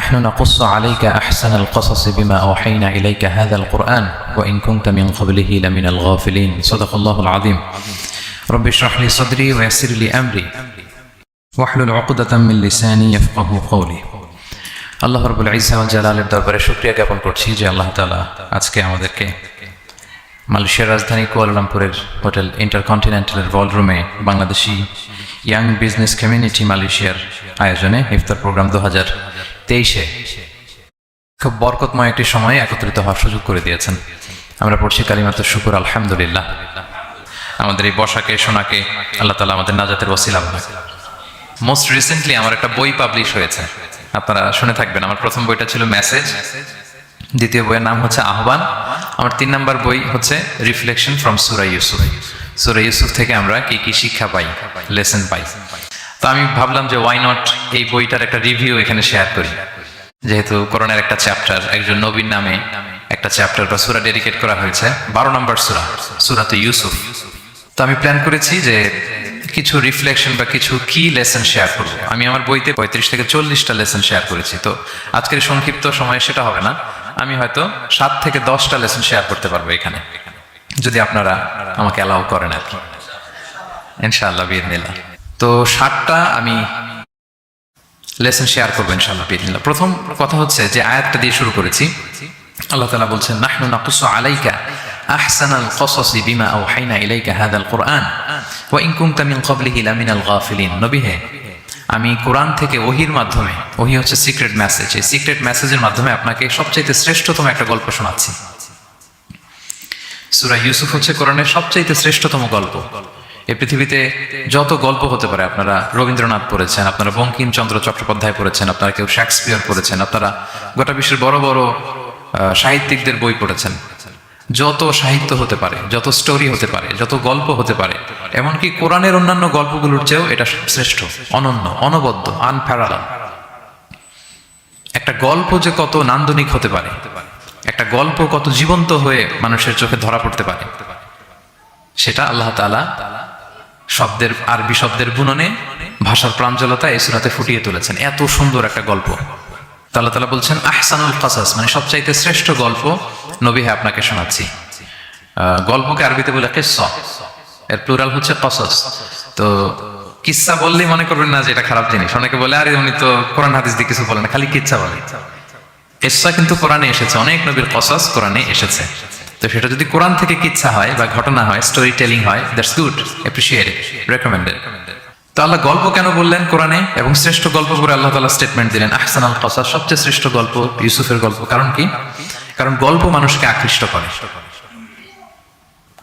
نحن نقص عليك أحسن القصص بما أوحينا إليك هذا القرآن وإن كنت من قبله لمن الغافلين صدق الله العظيم رب اشرح لي صدري ويسر لي أمري واحلل عقدة من لساني يفقه قولي আল্লাহ রাব্বুল ইজ্জা ওয়াল জালালের দরবারে শুকরিয়া জ্ঞাপন করছি যে আল্লাহ তাআলা আজকে আমাদেরকে মালয়েশিয়ার রাজধানী কুয়ালালামপুরের হোটেল ইন্টারকন্টিনেন্টালের বলরুমে বাংলাদেশি ইয়াং বিজনেস কমিউনিটি মালয়েশিয়ার আয়োজনে ইফতার প্রোগ্রাম 2023-এ খুব বরকতময় একটি সময়ে একত্রিত হওয়ার সুযোগ করে দিয়েছেন। আমরা পড়ছি কালিমাতুশ শুকর আলহামদুলিল্লাহ। আমাদের এই বসাকে শোনাকে আল্লাহ তাআলা আমাদের নাজাতের ওসিলা বানাক। মোস্ট রিসেন্টলি আমার একটা বই পাবলিশ হয়েছে, আপনারা শুনে থাকবেন। আমার প্রথম বইটা ছিল মেসেজ, দ্বিতীয় বইয়ের নাম হচ্ছে আহ্বান, আমার 3 নম্বর বই হচ্ছে রিফ্লেকশন ফ্রম সূরা ইউসুফ। সূরা ইউসুফ থেকে আমরা কি কি শিক্ষা পাই, লেসন পাই। তো আমি ভাবলাম যে ওয়াই নট এই বইটার একটা রিভিউ এখানে শেয়ার করি, যেহেতু কোরআনের একটা চ্যাপ্টার, একজন নবীর নামে একটা চ্যাপ্টার বা সূরা ডেডিকেট করা হয়েছে, 12 নম্বর সূরা, সূরাতে ইউসুফ। তো আমি প্ল্যান করেছি যে কিছু রিফ্লেকশন বা কিছু কি লেসন শেয়ার করব। আমি আমার বইতে 35 থেকে 40টা লেসন শেয়ার করেছি, তো আজকের সংক্ষিপ্ত সময়ে সেটা হবে না। আমি হয়তো 7 থেকে 10টা লেসন শেয়ার করতে পারবো এখানে, যদি আপনারা আমাকে অ্যালাউ করেন আর কি, ইনশাআল্লাহ বিইذنিল্লাহ। তো 7টা আমি লেসন শেয়ার করবো ইনশাআল্লাহ বিইذنিল্লাহ। প্রথম কথা হচ্ছে যে আয়াতটা দিয়ে শুরু করেছি, আল্লাহ তাআলা বলছেন নাহনু নাকুসু আলাইকা আহসানাল কসাসি বিমা আওহাইনা ইলাইকা হাযাল কুরআন ওয়া ইন কুনতা মিন ক্বাবলিহি লামিনাল গাফিলিন। নবী হে, আমি কোরআন থেকে ওহির মাধ্যমে, ওহি হচ্ছে সিক্রেট মেসেজ, এই সিক্রেট মেসেজের মাধ্যমে আপনাকে সবচাইতে শ্রেষ্ঠতম একটা গল্প শোনাচ্ছি। সূরা ইউসুফ হচ্ছে কোরআনের সবচাইতে শ্রেষ্ঠতম গল্প। এই পৃথিবীতে যত গল্প হতে পারে, আপনারা রবীন্দ্রনাথ পড়েছেন, আপনারা বঙ্কিমচন্দ্র চট্টোপাধ্যায় পড়েছেন, আপনারা কেউ শেক্সপিয়ার পড়েছেন, আপনারা গোটা বিশ্বের বড় বড় সাহিত্যিকদের বই পড়েছেন। যত সাহিত্য হতে পারে, যত স্টোরি হতে পারে, যত গল্প হতে পারে, এমনকি কোরআনের অন্যান্য গল্পগুলোর চেয়েও এটা শ্রেষ্ঠ, অনন্য, অনবদ্য, আনপ্যারালাল। একটা গল্প যে কত নান্দনিক হতে পারে, একটা গল্প কত জীবন্ত হয়ে মানুষের চোখে ধরা পড়তে পারে, সেটা আল্লাহ তাআলা শব্দের, আরবি শব্দের বুননে, ভাষার প্রাঞ্জলতা এই সূরাতে ফুটিয়ে তুলেছেন। এত সুন্দর একটা গল্প আল্লাহ তাআলা বলছেন আহসানুল কাসাস, মানে সবচাইতে শ্রেষ্ঠ গল্প নবী হে আপনাকে শোনাচ্ছি। গল্পকে আরবিতে বলে কিসসা, এর প্লুরাল হচ্ছে কসাস। তো কিসসা বললেই মনে করবেন না যে এটা খারাপ জিনিস। অনেকে বলে আরে উনি তো কোরআন হাদিস দিয়ে কিছু বলে না, খালি কিচ্ছা বলে। কিসসা কিন্তু কোরআনে এসেছে, অনেক নবীর কসাস কোরআনে এসেছে। তো সেটা যদি কোরআন থেকে কিচ্ছা হয় বা ঘটনা হয়, স্টোরি টেলিং হয়, দ্যাটস গুড, অ্যাপ্রিশিয়েটেড, রেকমেন্ডেড। তো আল্লাহ গল্প কেন বললেন কোরআনে, এবং শ্রেষ্ঠ গল্প করে আল্লাহ তাআলা স্টেটমেন্ট দিলেন আহসানুল কাসাস, সবচেয়ে শ্রেষ্ঠ গল্প ইউসুফের গল্প। কারণ কি? কারণ গল্প মানুষকে আকৃষ্ট করে।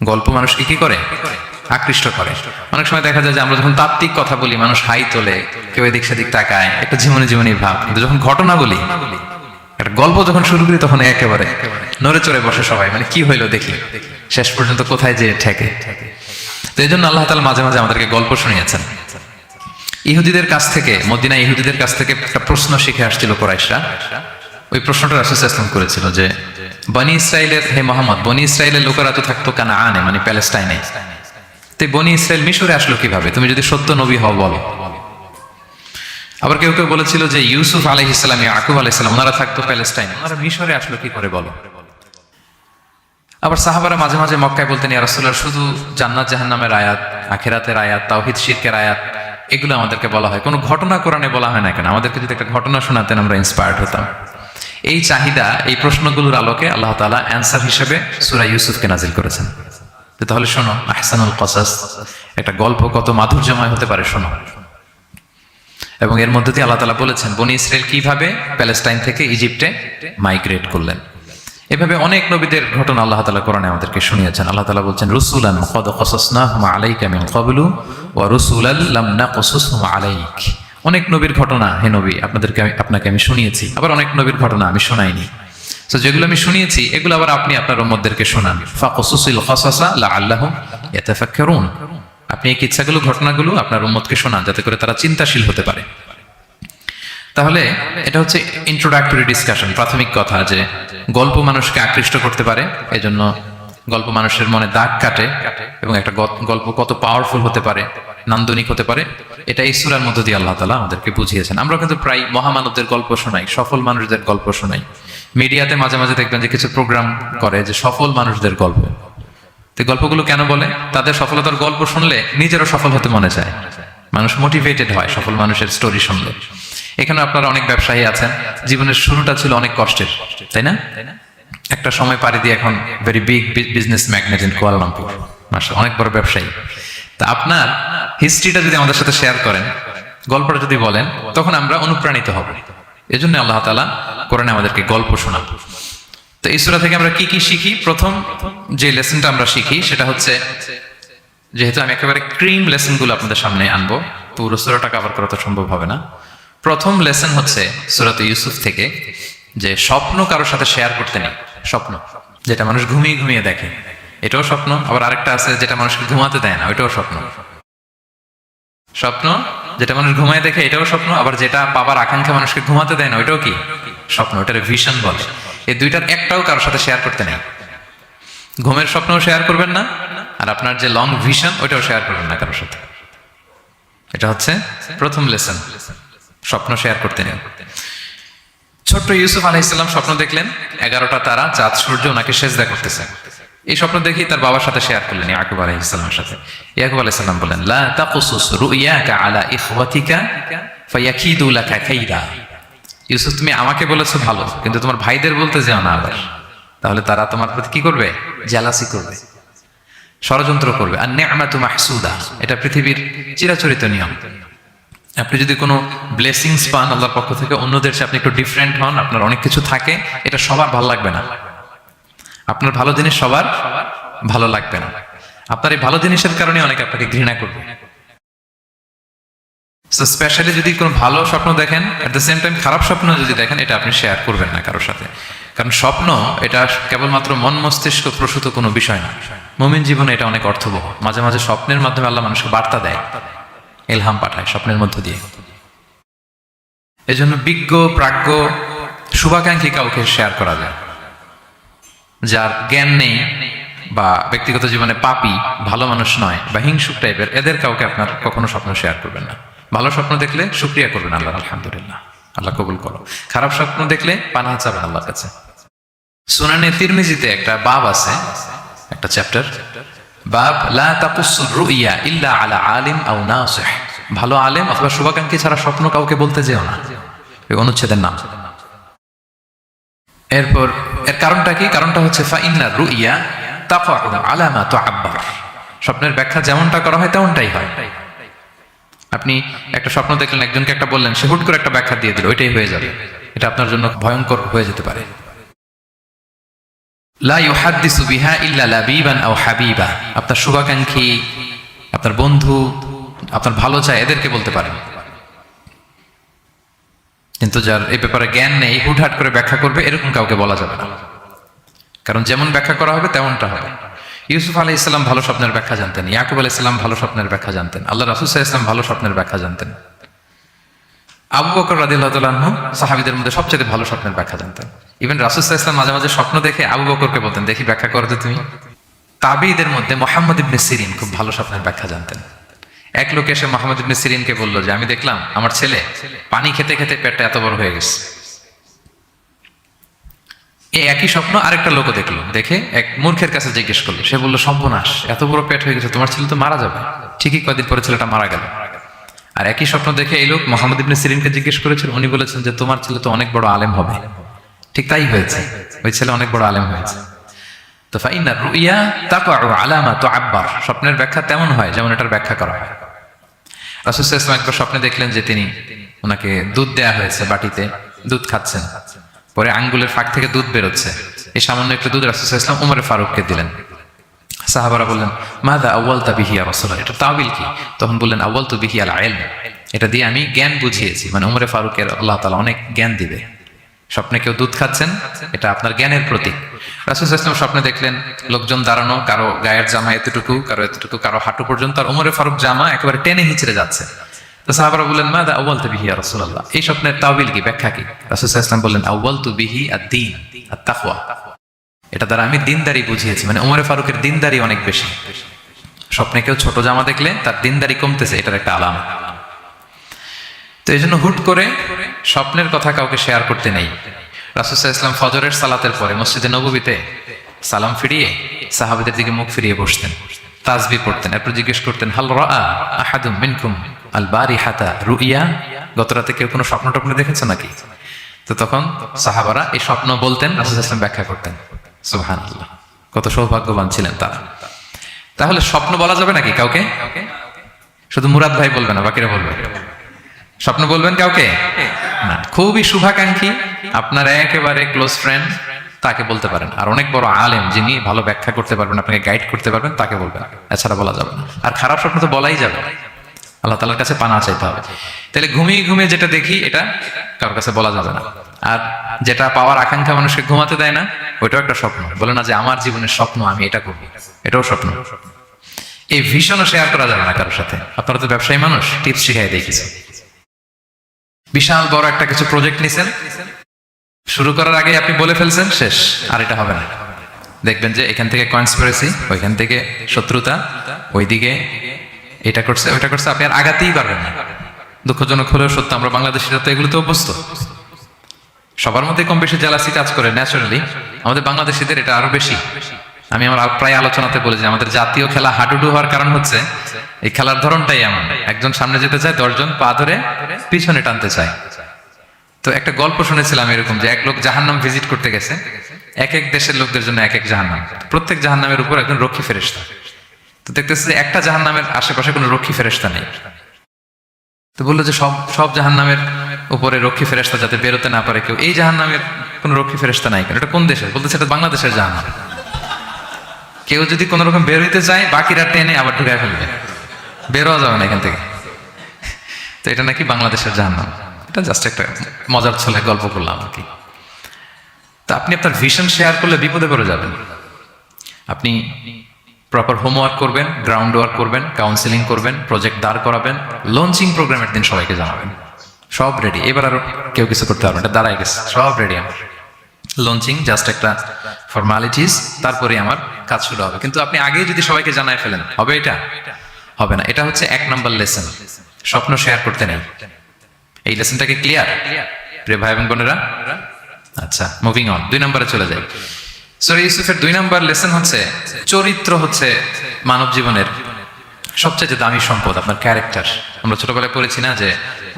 গল্প মানুষকে কি করে? আকৃষ্ট করে। অনেক সময় দেখা যায় যে আমরা যখন তাত্ত্বিক কথা বলি, মানুষ হাই তোলে, কেউ এদিক সেদিক তাকায়, একটা জীবনী জীবনী ভাব। কিন্তু যখন ঘটনা বলি, একটা গল্প যখন শুরু করি, তখন একেবারে নড়ে চড়ে বসে সবাই, মানে কি হইলো দেখি, শেষ পর্যন্ত কোথায় যে ঠেকে। তো এই জন্য আল্লাহ তাআলা মাঝে মাঝে আমাদেরকে গল্প শুনিয়েছেন। ইহুদিদের কাছ থেকে, মদিনা ইহুদিদের কাছ থেকে একটা প্রশ্ন শিখে আসছিল কুরাইশরা। ওই প্রশ্নটা রাসূল সাল্লাল্লাহু আলাইহি ওয়াসাল্লাম করেছিল যে বনি ইসরাইলের, হে মুহাম্মদ, বনি ইসরাইলের লোকেরা তো থাকতো কানাআনে, মানে প্যালেস্টাইনে, তো বনি ইসরাইল মিশরে আসলো কিভাবে? তুমি যদি সত্য নবী হও বলো। আবার কেউ কেউ বলেছিল যে ইউসুফ আলাইহিস সালাম, ইয়াকুব আলাইহিস সালাম, ওনারা থাকতো প্যালেস্টাইনে, ওনারা মিশরে আসলো কি করে বলো। আবার সাহাবারা মাঝে মাঝে মক্কায় বলতেন ইয়া রাসূলুল্লাহ, শুধু জান্নাত জাহান্নামের আয়াত, আখিরাতের আয়াত, তাওহীদ শিরকের আয়াত, এগুলো আমাদেরকে বলা হয়, কোনো ঘটনা কোরআনে বলা হয় না কেন? আমাদেরকে যদি একটা ঘটনা শোনাতেন আমরা ইন্সপায়ার্ড হতাম। এই চাহিদা, এই প্রশ্নগুলোর আলোকে আল্লাহ তাআলা অ্যানসার হিসেবে সূরা ইউসুফকে নাজিল করেছেন। তাহলে শোনো, আহসানুল কাসাস, একটা গল্প কত মাধুর্যময় হতে পারে শোনো। এবং এর মধ্যে দিয়ে আল্লাহ তাআলা বলেছেন বনি ইসরাইল কিভাবে প্যালেস্টাইন থেকে ইজিপ্টে মাইগ্রেট করলেন। এভাবে অনেক নবীদের ঘটনা আল্লাহ তাআলা কোরআনে আমাদেরকে শুনিয়েছেন। আল্লাহ তাআলা বলছেন রুসুলান ক্বাদ কাসাসনাহুম আলাইকা মিন ক্বাবলু ওয়া রুসুলাল লাম নাকসুসহুম আলাইক। অনেক নবীর ঘটনা হে নবী আপনাকে আমি শুনিয়েছি, আবার অনেক নবীর ঘটনা আমি শোনাইনি। তো যেগুলো আমি শুনিয়েছি এগুলো আবার আপনি আপনার উম্মতদেরকে শোনান। ফাকসুসিল কাসাসা লাআল্লাহুম ইয়াতাফাক্কারুন। আপনি এই কিচ্ছাগুলো, ঘটনাগুলো আপনার উম্মতকে শোনান, যাতে করে তারা চিন্তাশীল হতে পারে। তাহলে এটা হচ্ছে ইন্ট্রোডাক্টরি ডিসকাশন, প্রাথমিক কথা, যে গল্প মানুষকে আকৃষ্ট করতে পারে, এজন্য গল্প মানুষের মনে দাগ কাটে, এবং একটা গল্প কত পাওয়ারফুল হতে পারে, নান্দনিক হতে পারে, এটা এই সূরার মধ্য দিয়ে আল্লাহ তাআলা আমাদেরকে বুঝিয়েছেন। আমরা কিন্তু প্রায় মহামানবদের গল্প শোনাই, সফল মানুষদের গল্প শোনাই। মিডিয়াতে মাঝে মাঝে দেখবেন যে কিছু প্রোগ্রাম করে যে সফল মানুষদের গল্প। তো গল্পগুলো কেন বলে? তাদের সফলতার গল্প শুনলে নিজেরও সফল হতে মনে চায়, মানুষ মোটিভেটেড হয় সফল মানুষের স্টোরি শুনলে। এখানে আপনারা অনেক ব্যবসায়ী আছেন, জীবনের শুরুটা ছিল অনেক কষ্টের, তাই না? একটা সময় পাড়ি দিয়ে এখন very big business magnate in Kuala Lumpur, অনেক বড় ব্যবসায়ী। তা আপনার হিস্ট্রিটা যদি আমাদের সাথে শেয়ার করেন, গল্পটা যদি বলেন, তখন আমরা অনুপ্রাণিত হব। এজন্য আল্লাহ তাআলা কোরআনে আমাদেরকে গল্প শোনান। তো এই সূরা থেকে আমরা কি কি শিখি? প্রথম যে লেসনটা আমরা শিখি সেটা হচ্ছে, যেহেতু আমি একেবারে ক্রিম লেসনগুলো আপনাদের সামনে আনবো, পুরো সূরাটা কভার করা তো সম্ভব হবে না। প্রথম লেসন হচ্ছে সূরাতে ইউসুফ থেকে, যে স্বপ্ন কারোর সাথে শেয়ার করতে নেই। স্বপ্ন যেটা মানুষ ঘুমিয়ে ঘুমিয়ে দেখে, এটাও স্বপ্ন। আবার আরেকটা আছে যেটা মানুষকে ঘুমাতে দেয় না, ওইটাও স্বপ্ন। স্বপ্ন যেটা মানুষ ঘুমায় দেখে, এটাও স্বপ্ন। আবার যেটা পাবার আকাঙ্ক্ষা মানুষকে ঘুমাতে দেয় না, ওইটাও কি? স্বপ্ন। ওটার ভিশন বলে। এই দুইটার একটাও কারোর সাথে শেয়ার করতে নেই। ঘুমের স্বপ্নও শেয়ার করবেন না, আর আপনার যে লং ভিশন ওইটাও শেয়ার করবেন না কারোর সাথে। এটা হচ্ছে প্রথম লেসন, স্বপ্ন শেয়ার করতে নেই। ছোট্ট ইউসুফ আলাইহিস সালাম স্বপ্ন দেখলেন, 11টা তারা, চাঁদ, সূর্য ওনাকে সেজদা করতেছে। এই স্বপ্ন দেখেই তার বাবার সাথে শেয়ার করলেন, ইয়াকুব আলাইহিস সালামের সাথে। ইয়াকুব আলাইহিস সালাম বললেন, লা তাকুসুস রুইয়াকা আলা ইখওয়াতিকা ফায়াকিদু লাকা কাইদা। ইউসুফ, তুমি আমাকে বলেছো ভালো, কিন্তু তোমার ভাইদের বলতে যেও না আবার, তাহলে তারা তোমার প্রতি কি করবে? জেলাসি করবে, ষড়যন্ত্র করবে। আর নি'মাতু মাহসুদা, এটা পৃথিবীর চিরাচরিত নিয়ম। আপনি যদি কোনো ব্লেসিংস পান আল্লাহর পক্ষ থেকে, অন্যদের চেয়ে আপনি একটু ডিফারেন্ট হন, আপনার অনেক কিছু থাকে, এটা সবার ভালো লাগবে না। আপনার ভালো জিনিস সবার ভালো লাগবে না। আপনার এই ভালো জিনিসের কারণে অনেকে আপনাকে ঘৃণা করবে। সো স্পেশালি যদি কোনো ভালো স্বপ্ন দেখেন, এট দ্য সেম টাইম খারাপ স্বপ্ন যদি দেখেন, এটা আপনি শেয়ার করবেন না কারোর সাথে। কারণ স্বপ্ন এটা কেবলমাত্র মন মস্তিষ্ক প্রসূত কোনো বিষয় না। মুমিন জীবনে এটা অনেক অর্থবহ। মাঝে মাঝে স্বপ্নের মাধ্যমে আল্লাহ মানুষকে বার্তা দেয়, ইলহাম পাঠায় স্বপ্নের মধ্য দিয়ে। এজন্য বিজ্ঞ, প্রাজ্ঞ, শুভাকাঙ্ক্ষী কাউকে শেয়ার করা যায়। যার জ্ঞান নেই বা ব্যক্তিগত জীবনে পাপী, ভালো মানুষ নয় বা হিংসুক টাইপের, এদের কাউকে আপনার কখনো স্বপ্ন শেয়ার করবেন না। ভালো স্বপ্ন দেখলে শুকরিয়া করবেন আল্লাহ, আলহামদুলিল্লাহ, আল্লাহ কবুল করো। খারাপ স্বপ্ন দেখলে পানাহ চাবেন আল্লাহর কাছে। সুনানে তিরমিজিতে একটা বাব আছে, একটা চ্যাপ্টার, বাব লা তাকুসুর রুইয়া ইল্লা আলা আলিম আও নাসিহ। ভালো আলেম অথবা শুভাকাঙ্ক্ষী ছাড়া স্বপ্ন কাউকে বলতে যেও না, এই অনুচ্ছেদের নাম। এরপর এর কারণটা কি? কারণটা হচ্ছে ফাইন্নার রুইয়া তাকাউ আলা মা তুআব্বার। স্বপ্নের ব্যাখ্যা যেমনটা করা হয় তেমনটাই হয়। আপনি একটা স্বপ্ন দেখলেন, একজনকে একটা বললেন, সে হুট করে একটা ব্যাখ্যা দিয়ে দিল, ওইটাই হয়ে যাবে। এটা আপনার জন্য ভয়ঙ্কর হয়ে যেতে পারে। লা ইউহাদ্দিসু বিহা ইল্লা লাবিবান আও হাবিবা। আপনার শুভাকাঙ্ক্ষী, আপনার বন্ধু, আপনার ভালো চায়, এদেরকে বলতে পারেন। কিন্তু যার এই ব্যাপারে জ্ঞান নেই, হুটহাট করে ব্যাখ্যা করবে, এরকম কাউকে বলা যাবে না। কারণ যেমন ব্যাখ্যা করা হবে তেমনটা হবে। ইউসুফ আলাইহিস সালাম ভালো স্বপ্নের ব্যাখ্যা জানতেন, ইয়াকুব আলাইহিস সালাম ভালো স্বপ্নের ব্যাখ্যা জানতেন, আল্লাহ রাসূল সাল্লাল্লাহু আলাইহি ওয়াসাল্লাম ভালো স্বপ্নের ব্যাখ্যা জানতেন। আবু বকর রাদিয়াল্লাহু তাআলা আনহু সাহাবীদের মধ্যে সবচেয়ে ভালো স্বপ্নের ব্যাখ্যা জানতেন। ইভেন রাসূল সাল্লাল্লাহু আলাইহি ওয়াসাল্লাম মাঝে মাঝে স্বপ্ন দেখে আবু বকরকে বলতেন, দেখি ব্যাখ্যা করো তো তুমি। তাবিঈদের মধ্যে মুহাম্মদ ইবনে সিরিন খুব ভালো স্বপ্নের ব্যাখ্যা জানতেন। এক লোক এসে মুহাম্মদ ইবনে সিরিনকে বলল যে, আমি দেখলাম আমার ছেলে পানি খেতে খেতে পেটটা এত বড় হয়ে গেছে। এই একই স্বপ্ন আরেকটা লোকও দেখলো, দেখে এক মূর্খের কাছে জিজ্ঞেস করলো। সে বললো, সর্বনাশ, এত বড় পেট হয়ে গেছে, তোমার ছেলে তো মারা যাবে। ঠিকই কয়েকদিন পরে ছেলেটা মারা গেল। আর একই স্বপ্ন দেখে এই লোক মুহাম্মদ ইবনে সিরিনকে জিজ্ঞেস করেছিল, উনি বলেছেন যে তোমার ছেলে তো অনেক বড় আলেম হবে। ঠিক তাই হয়েছে, ওই ছেলে অনেক বড় আলেম হয়েছে। তো ফাইন্না রুইয়া তাকাউ আলা মা তুআব্বার। স্বপ্নের ব্যাখ্যা তেমন হয় যেমন এটার ব্যাখ্যা করা হয়। রাসূল সাল্লাল্লাহু আলাইহি ওয়াসাল্লাম একবার স্বপ্নে দেখলেন যে ওনাকে দুধ দেয়া হয়েছে, বাটিতে দুধ খাচ্ছেন, পরে আঙ্গুলের ফাঁক থেকে দুধ বেরোচ্ছে। এই সামান্য একটু দুধ রাসূল সাল্লাল্লাহু আলাইহি ওয়াসাল্লাম উমরে ফারুককে দিলেন। সাহাবারা বললেন, মাযা আউয়ালতা বিহি ইয়া রাসূলুল্লাহ, এটা তাওয়িল কি? তখন বললেন, আউয়ালতু বিহি আল ইলম, এটা দিয়ে আমি জ্ঞান বুঝিয়েছি। মানে উমরে ফারুকের আল্লাহ তাআলা অনেক জ্ঞান দিবে। স্বপ্নে কেউ দুধ খাচ্ছেন, এটা আপনার জ্ঞানের প্রতীক। রাসূল সাল্লাল্লাহু আলাইহি ওয়াসাল্লাম স্বপ্নে দেখলেন লোকজন দাঁড়ানো, কারো গায়ের জামা এতটুকু, কারো এতটুকু, কারো হাঁটু পর্যন্ত, আর উমরে ফারুক জামা একেবারে টেনে হিঁচড়ে যাচ্ছে। তো সাহাবারা বললেন, মাযা আউয়ালতা বিহি ইয়া রাসূলুল্লাহ, এই স্বপ্নের তাওয়িল কি, ব্যাখ্যা কি? রাসূল সাল্লাল্লাহু আলাইহি ওয়াসাল্লাম বললেন, আউয়ালতু বিহি আদ-দীন আত-তাকওয়া, এটা দ্বারা আমি দিনদারি বুঝিয়েছি। মানে উমরে ফারুকের দিনদারি অনেক বেশি। স্বপ্নে কেউ ছোট জামা দেখলে তার দিনদারি কমতেছে, এটার একটা আলামত। তো এই জন্য হুট করে স্বপ্নের কথা কাউকে শেয়ার করতে নেই। রাসূল সাল্লাল্লাহু আলাইহি ওয়াসাল্লাম ফজরের সালাতের পরে মসজিদে নববীতে সালাম ফিরিয়ে সাহাবাদের দিকে মুখ ফিরিয়ে বসতেন, তাসবিহ পড়তেন, এরপর জিজ্ঞেস করতেন, হাল রাআ আহাদুম মিনকুম আল বারিহাতা রুইয়া, গত রাতে কেউ কোনো স্বপ্ন টপ্ন দেখেছো নাকি? তো তখন সাহাবারা এই স্বপ্ন বলতেন, রাসূল সাল্লাল্লাহু আলাইহি ওয়াসাল্লাম ব্যাখ্যা করতেন। সুবহানাল্লাহ, কত সৌভাগ্যবান ছিলেন তারা। তাহলে স্বপ্ন বলা যাবে নাকি কাউকে? শুধু মুরাদ ভাই বলবে না, বাকিরা বলবে? স্বপ্ন বলবেন কাউকে না। খুবই শুভাকাঙ্ক্ষী, আপনার একেবারে ক্লোজ ফ্রেন্ড, তাকে বলতে পারেন। আর অনেক বড় আলেম যিনি ভালো ব্যাখ্যা করতে পারবেন, আপনাকে গাইড করতে পারবেন, তাকে বলবেন। এছাড়া বলা যাবে না। আর খারাপ স্বপ্ন তো বলাই যাবে না, আল্লাহ তাআলার কাছে পানা চাইতে হবে। তাহলে ঘুমিয়ে ঘুমিয়ে যেটা দেখি এটা কারোর কাছে বলা যাবে না। আর যেটা পাওয়ার আকাঙ্ক্ষা মানুষকে ঘুমাতে দেয় না, ওইটাও একটা স্বপ্ন। বলে না যে আমার জীবনের স্বপ্ন আমি এটা করব, এটাও স্বপ্ন। এই ভিশনও শেয়ার করা যাবে না কারোর সাথে। আপনারা তো ব্যবসায়ী মানুষ, টিপস শিখাই দিয়ে কিছু। বিশাল বড় একটা কিছু প্রজেক্ট নিছেন, শুরু করার আগে আপনি বলে ফেলছেন শেষ, আর এটা হবে না। দেখবেন যে এখান থেকে কনস্পিরেসি, ওইখান থেকে শত্রুতা, ওইদিকে এটা করছে ওইটা করছে, আপনি আর আগাতেই পারবেন না। দুঃখজনক হলেও সত্য, আমরা বাংলাদেশিরা তো এগুলোতে অভ্যস্ত। সবার মধ্যে কম বেশি জেলাসি কাজ করে ন্যাচারালি, আমাদের বাংলাদেশিদের এটা আরো বেশি। আমি আমার প্রায় আলোচনাতে বলি যে আমাদের জাতীয় খেলা হাডুডু হওয়ার কারণ হচ্ছে এই খেলার ধরনটাই এমন। একজন সামনে যেতে চায়, 10 জন পা ধরে পিছনে টানতে চায়। তো একটা গল্প শুনেছিলাম এরকম, যে এক লোক জাহান্নাম ভিজিট করতে গেছে। এক এক দেশের লোকদের জন্য এক এক জাহান্নাম, প্রত্যেক জাহান্নামের উপর একজন রক্ষী ফেরেশতা। তো দেখতেছে যে একটা জাহান্নামের আশেপাশে কোনো রক্ষী ফেরেশতা নেই। তো বললো যে সব জাহান্নামের উপরে রক্ষী ফেরেশতা যাতে বেরোতে না পারে কেউ, এই জাহান্নামের কোনো রক্ষী ফেরেশতা নাই কেন? এটা কোন দেশের? বলতেছে এটা বাংলাদেশের জাহান্নাম। কেউ যদি কোন রকম বের হইতে চায়, বাকিরা টেনে আবার ঢুকায় ফেলবে, বেরোয়া যাবে না এখান থেকে। তো এটা নাকি বাংলাদেশের জাহান্নাম। এটা জাস্ট একটা মজার ছলে গল্প করলাম আর কি। তো আপনি আপনার ভিশন শেয়ার করলে বিপদে পড়ে যাবেন। আপনি প্রপার হোমওয়ার্ক করবেন, গ্রাউন্ড ওয়ার্ক করবেন, কাউন্সিলিং করবেন, প্রজেক্ট দাঁড় করাবেন, লঞ্চিং প্রোগ্রামের দিন সবাইকে জানাবেন। সব রেডি, এবার আর কেউ কিছু করতে পারবেন, এটা দাঁড়ায় গেছে, সব রেডি আমার। লঞ্চিং জাস্ট একটা ফর্মালিটিস, তারপরে আমার কাজ শুরু হবে। কিন্তু আপনি আগেই যদি সবাইকে জানায় ফেলেন, হবে? এটা হবে না। এটা হচ্ছে 1 নম্বর লেসন, স্বপ্ন শেয়ার করতে নেই। এই লেসনটাকে ক্লিয়ার প্রিয় ভাই এবং বোনেরা? আচ্ছা, মুভিং অন, 2 নম্বরে চলে যাই। সূরা ইউসুফের 2 নম্বর লেসন হচ্ছে চরিত্র হচ্ছে মানব জীবনের সবচেয়ে দামি সম্পদ, আপনার ক্যারেক্টার। আমরা ছোটবেলায় পড়েছি না যে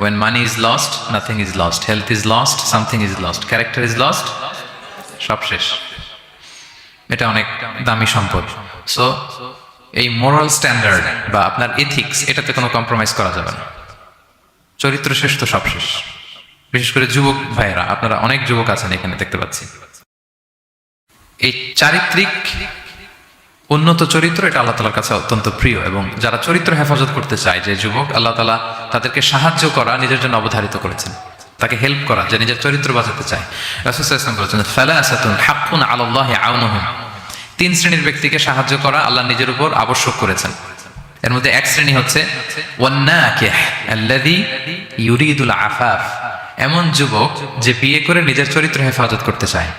when money is lost nothing is lost, health is lost something is lost, character is lost, সব শেষ। এটা অনেক দামি সম্পদ। সো এই মোরাল স্ট্যান্ডার্ড বা আপনার এথিক্স, এটাতে কোনো কম্প্রোমাইজ করা যাবে না। চরিত্র শেষ তো সব শেষ। বিশেষ করে যুবক ভাইয়েরা, আপনারা অনেক যুবক আছেন এখানে দেখতে পাচ্ছি। এই চারিত্রিক উন্নত চরিত্র, এটা আল্লাহ তাআলার কাছে অত্যন্ত প্রিয়। এবং যারা চরিত্র হেফাজত করতে চায়, যে যুবক, আল্লাহ তাআলা তাদেরকে সাহায্য করা নিজের জন্য অবধারিত করেছেন, তাকে হেল্প করা, যে নিজের চরিত্র বাঁচাতে চায়। রাসূল সাল্লাল্লাহু আলাইহি ওয়াসাল্লাম বলেছেন, সালাসাতুন হাক্কুন আলাল্লাহি আউনুহুম, 3 শ্রেণীর ব্যক্তিকে সাহায্য করা আল্লাহ নিজের উপর আবশ্যক করেছেন। এর মধ্যে এক শ্রেণী হচ্ছে ওয়ান্নাকিহ আল্লাযী ইউরিদুল আফাফ, এমন যুবক যে বিয়ে করে নিজের চরিত্র হেফাজত করতে চায়।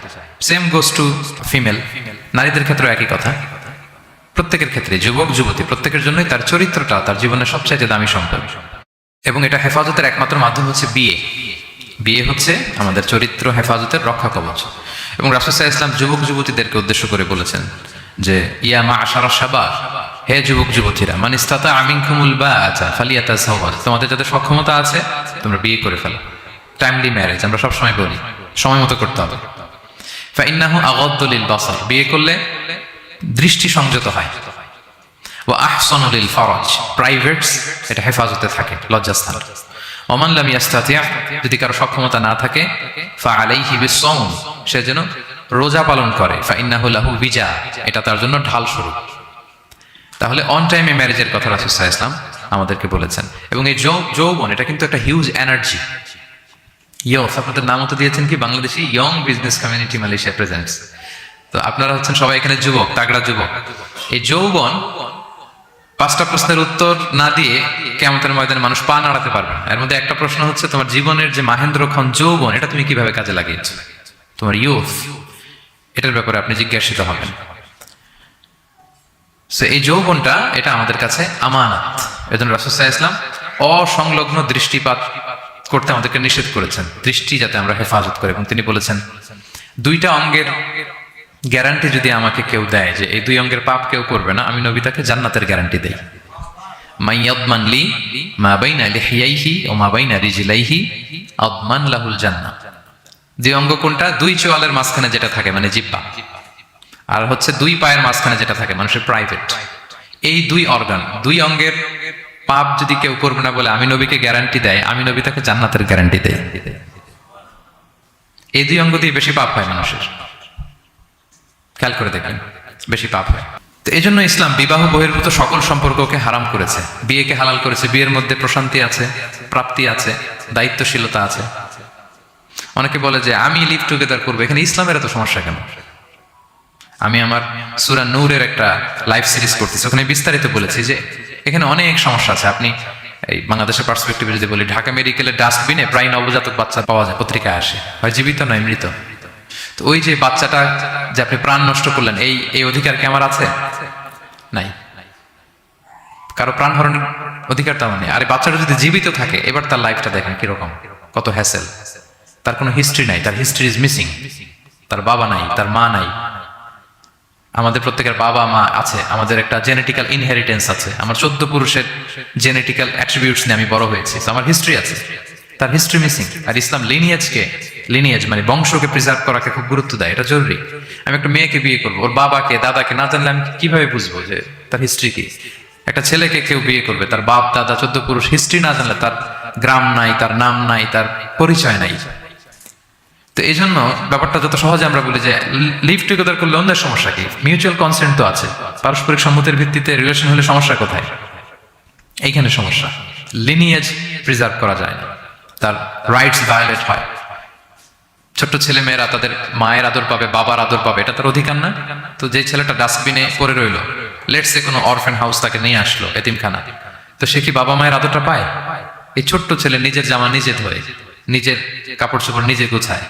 সেম গোস টু ফিমেল, নারীদের ক্ষেত্রেও একই কথা। প্রত্যেকের ক্ষেত্রে, যুবক যুবতী প্রত্যেকের জন্যই তার চরিত্রটা তার জীবনের সবচাইতে দামি সম্পদ। এবং এটা হেফাজতের একমাত্র মাধ্যম হচ্ছে বিয়ে। বিয়ে হচ্ছে আমাদের চরিত্র হেফাজতের রক্ষা কবচ। এবং রাসূল সাল্লাল্লাহু আলাইহি ওয়াসাল্লাম যুবক যুবতীদেরকে উদ্দেশ্য করে বলেছেন যে ইয়া মা'আশারাশ শাবাব, হে যুবক যুবতীরা, মান ইসতাতা'a মিনকুমুল বাআতা ফালিয়াতাযাওয়াজ, তোমাদের যাদের সক্ষমতা আছে তোমরা বিয়ে করে ফেলো। টাইমলি ম্যারেজ আমরা সব সময় বলি, সময় মতো করতে হবে। ফাইন্নাহু আগাদ্দু লিল বাসার, বিয়ে করলে দৃষ্টি সংযত হয়। ওয়া আহসানু লিল ফারাজ, প্রাইভেটস এটা হেফাজতে থাকে, লজ্জাস্থান। ওমান লাম ইয়াস্তাতি', যদি কারো সক্ষমতা না থাকে, ফাআলাইহি বিস-সাওম, সে যেন রোজা পালন করে। ফাইন্নাহু লাহু বিজা, এটা তার জন্য ঢাল স্বরূপ। তাহলে অন টাইমে ম্যারেজের কথা রাসূল সাল্লাল্লাহু আলাইহি ওয়াসাল্লাম আমাদেরকে বলেছেন। এবং এই যৌবন, এটা কিন্তু একটা হিউজ এনার্জি। ইয়ফ, আপনাদের নামও তো দিয়েছেন কি Bangladeshi young business community Malaysia presents. তো আপনারা হচ্ছেন সবাই এখানে যুবক, তাগড়া যুবক। এই যৌবন, 5টা প্রশ্নের উত্তর না দিয়ে কিয়ামতের ময়দানে মানুষ পা নাড়াতে পারবে না। এর মধ্যে একটা প্রশ্ন হচ্ছে, তোমার জীবনের যে মাহেন্দ্রক্ষণ যৌবন, এটা তুমি কিভাবে কাজে লাগিয়েছো? তোমার ইয়ুথ, এটার ব্যাপারে আপনি জিজ্ঞাসিত হবেন। এই যৌবনটা, এটা আমাদের কাছে আমানত। এজন্য রাসূল সাল্লাল্লাহু আলাইহি ওয়াসাল্লাম অসংলগ্ন দৃষ্টিপাত করতে আমাদেরকে নিষেধ করেছেন, দৃষ্টি যাতে আমরা হেফাজত করে। এবং তিনি বলেছেন দুইটা অঙ্গের গ্যারান্টি যদি আমাকে কেউ দেয় যে এই দুই অঙ্গের পাপ কেউ করবে না, আমি নবী তাকে জান্নাতের গ্যারান্টি দেই। মাইয়াদমান লি মা বাইনা লিহিয়াইহি ওয়া মা বাইনা রিজলাইহি আদমান লাহুল জান্নাহ। দুই অঙ্গ কোনটা? দুই চোয়ালের মাঝখানে যেটা থাকে মানে জিহ্বা, আর হচ্ছে দুই পায়ের মাঝখানে যেটা থাকে মানুষের প্রাইভেট। এই দুই অর্গান, দুই অঙ্গের পাপ যদি কেউ করবে না বলে আমি নবীকে গ্যারান্টি দেয়, আমি নবী তাকে জান্নাতের গ্যারান্টি দেয়। এই দুই অঙ্গ দিয়ে বেশি পাপ হয় মানুষের, খেয়াল করে দেখবেন বেশি পাপ হয়। তো এই জন্য ইসলাম বিবাহ বহির্ভূত সকল সম্পর্ককে হারাম করেছে, বিয়েকে হালাল করেছে। বিয়ের মধ্যে প্রশান্তি আছে, প্রাপ্তি আছে, দায়িত্বশীলতা আছে। অনেকে বলে যে আমি লিভ টুগেদার করবো, এখানে ইসলামের এত সমস্যা কেন? আমি আমার সূরা নূরের একটা লাইভ সিরিজ করতেছি, ওখানে বিস্তারিত বলেছি যে এখানে অনেক সমস্যা আছে। আপনি এই বাংলাদেশের পার্সপেক্টিভে যদি বলি, ঢাকা মেডিকেলের ডাস্টবিনে প্রায় নবজাতক বাচ্চা পাওয়া যায়, পত্রিকায় আসে, হয় জীবিত নয় মৃত। তো ওই যে বাচ্চাটা যে আপনি প্রাণ নষ্ট করলেন, এই অধিকার কি আমার আছে? নাই। কারো প্রাণ হরণের অধিকার তো আমার নেই। আর বাচ্চাটা যদি জীবিত থাকে, এবার তার লাইফটা দেখেন কিরকম, কত হ্যাসেল। তার কোনো হিস্ট্রি নাই, তার হিস্ট্রি ইজ মিসিং। তার বাবা নাই, তার মা নাই। আমাদের প্রত্যেকের বাবা মা আছে, আমাদের একটা জেনেটিক্যাল ইনহেরিটেন্স আছে। আমার 14 পুরুষের জেনেটিক্যাল অ্যাট্রিবিউটস নিয়ে আমি বড় হয়েছি, আমার হিস্ট্রি আছে, তার হিস্ট্রি মিসিং। আর ইসলাম লিনিয়েজ মানে বংশকে প্রিজার্ভ করাকে খুব গুরুত্ব দেয়, এটা জরুরি। আমি একটা মেয়েকে বিয়ে করবো, ওর বাবাকে দাদাকে না জানলে আমি কিভাবে বুঝবো যে তার হিস্ট্রি কি? একটা ছেলেকে কেউ বিয়ে করবে, তার বাপ দাদা 14 পুরুষ হিস্ট্রি না জানলে, তার গ্রাম নাই, তার নাম নাই, তার পরিচয় নাই। তো এই জন্য ব্যাপারটা যত সহজে আমরা বলি যে লিভ টুগেদার করলে অন্যের সমস্যা কি? মিউচুয়াল কনসেন্ট তো আছে, পারস্পরিক সম্মতির ভিত্তিতে রিলেশন হলে সমস্যা কোথায়? এইখানে সমস্যা। লিনিয়েজ প্রিজার্ভ করা যায় না, তার রাইটস ভায়োলেট হয়। ছোট্ট ছেলে মেয়েরা তাদের মায়ের আদর পাবে, বাবার আদর পাবে, এটা তার অধিকার না? তো যে ছেলেটা ডাস্টবিনে পড়ে রইলো, লেটস সে কোনো অরফ্যান হাউস তাকে নিয়ে আসলো, এতিমখানা, তো সে কি বাবা মায়ের আদরটা পায়? এই ছোট্ট ছেলে নিজের জামা নিজে ধোয়, নিজের কাপড় চোপড় নিজে গুছায়,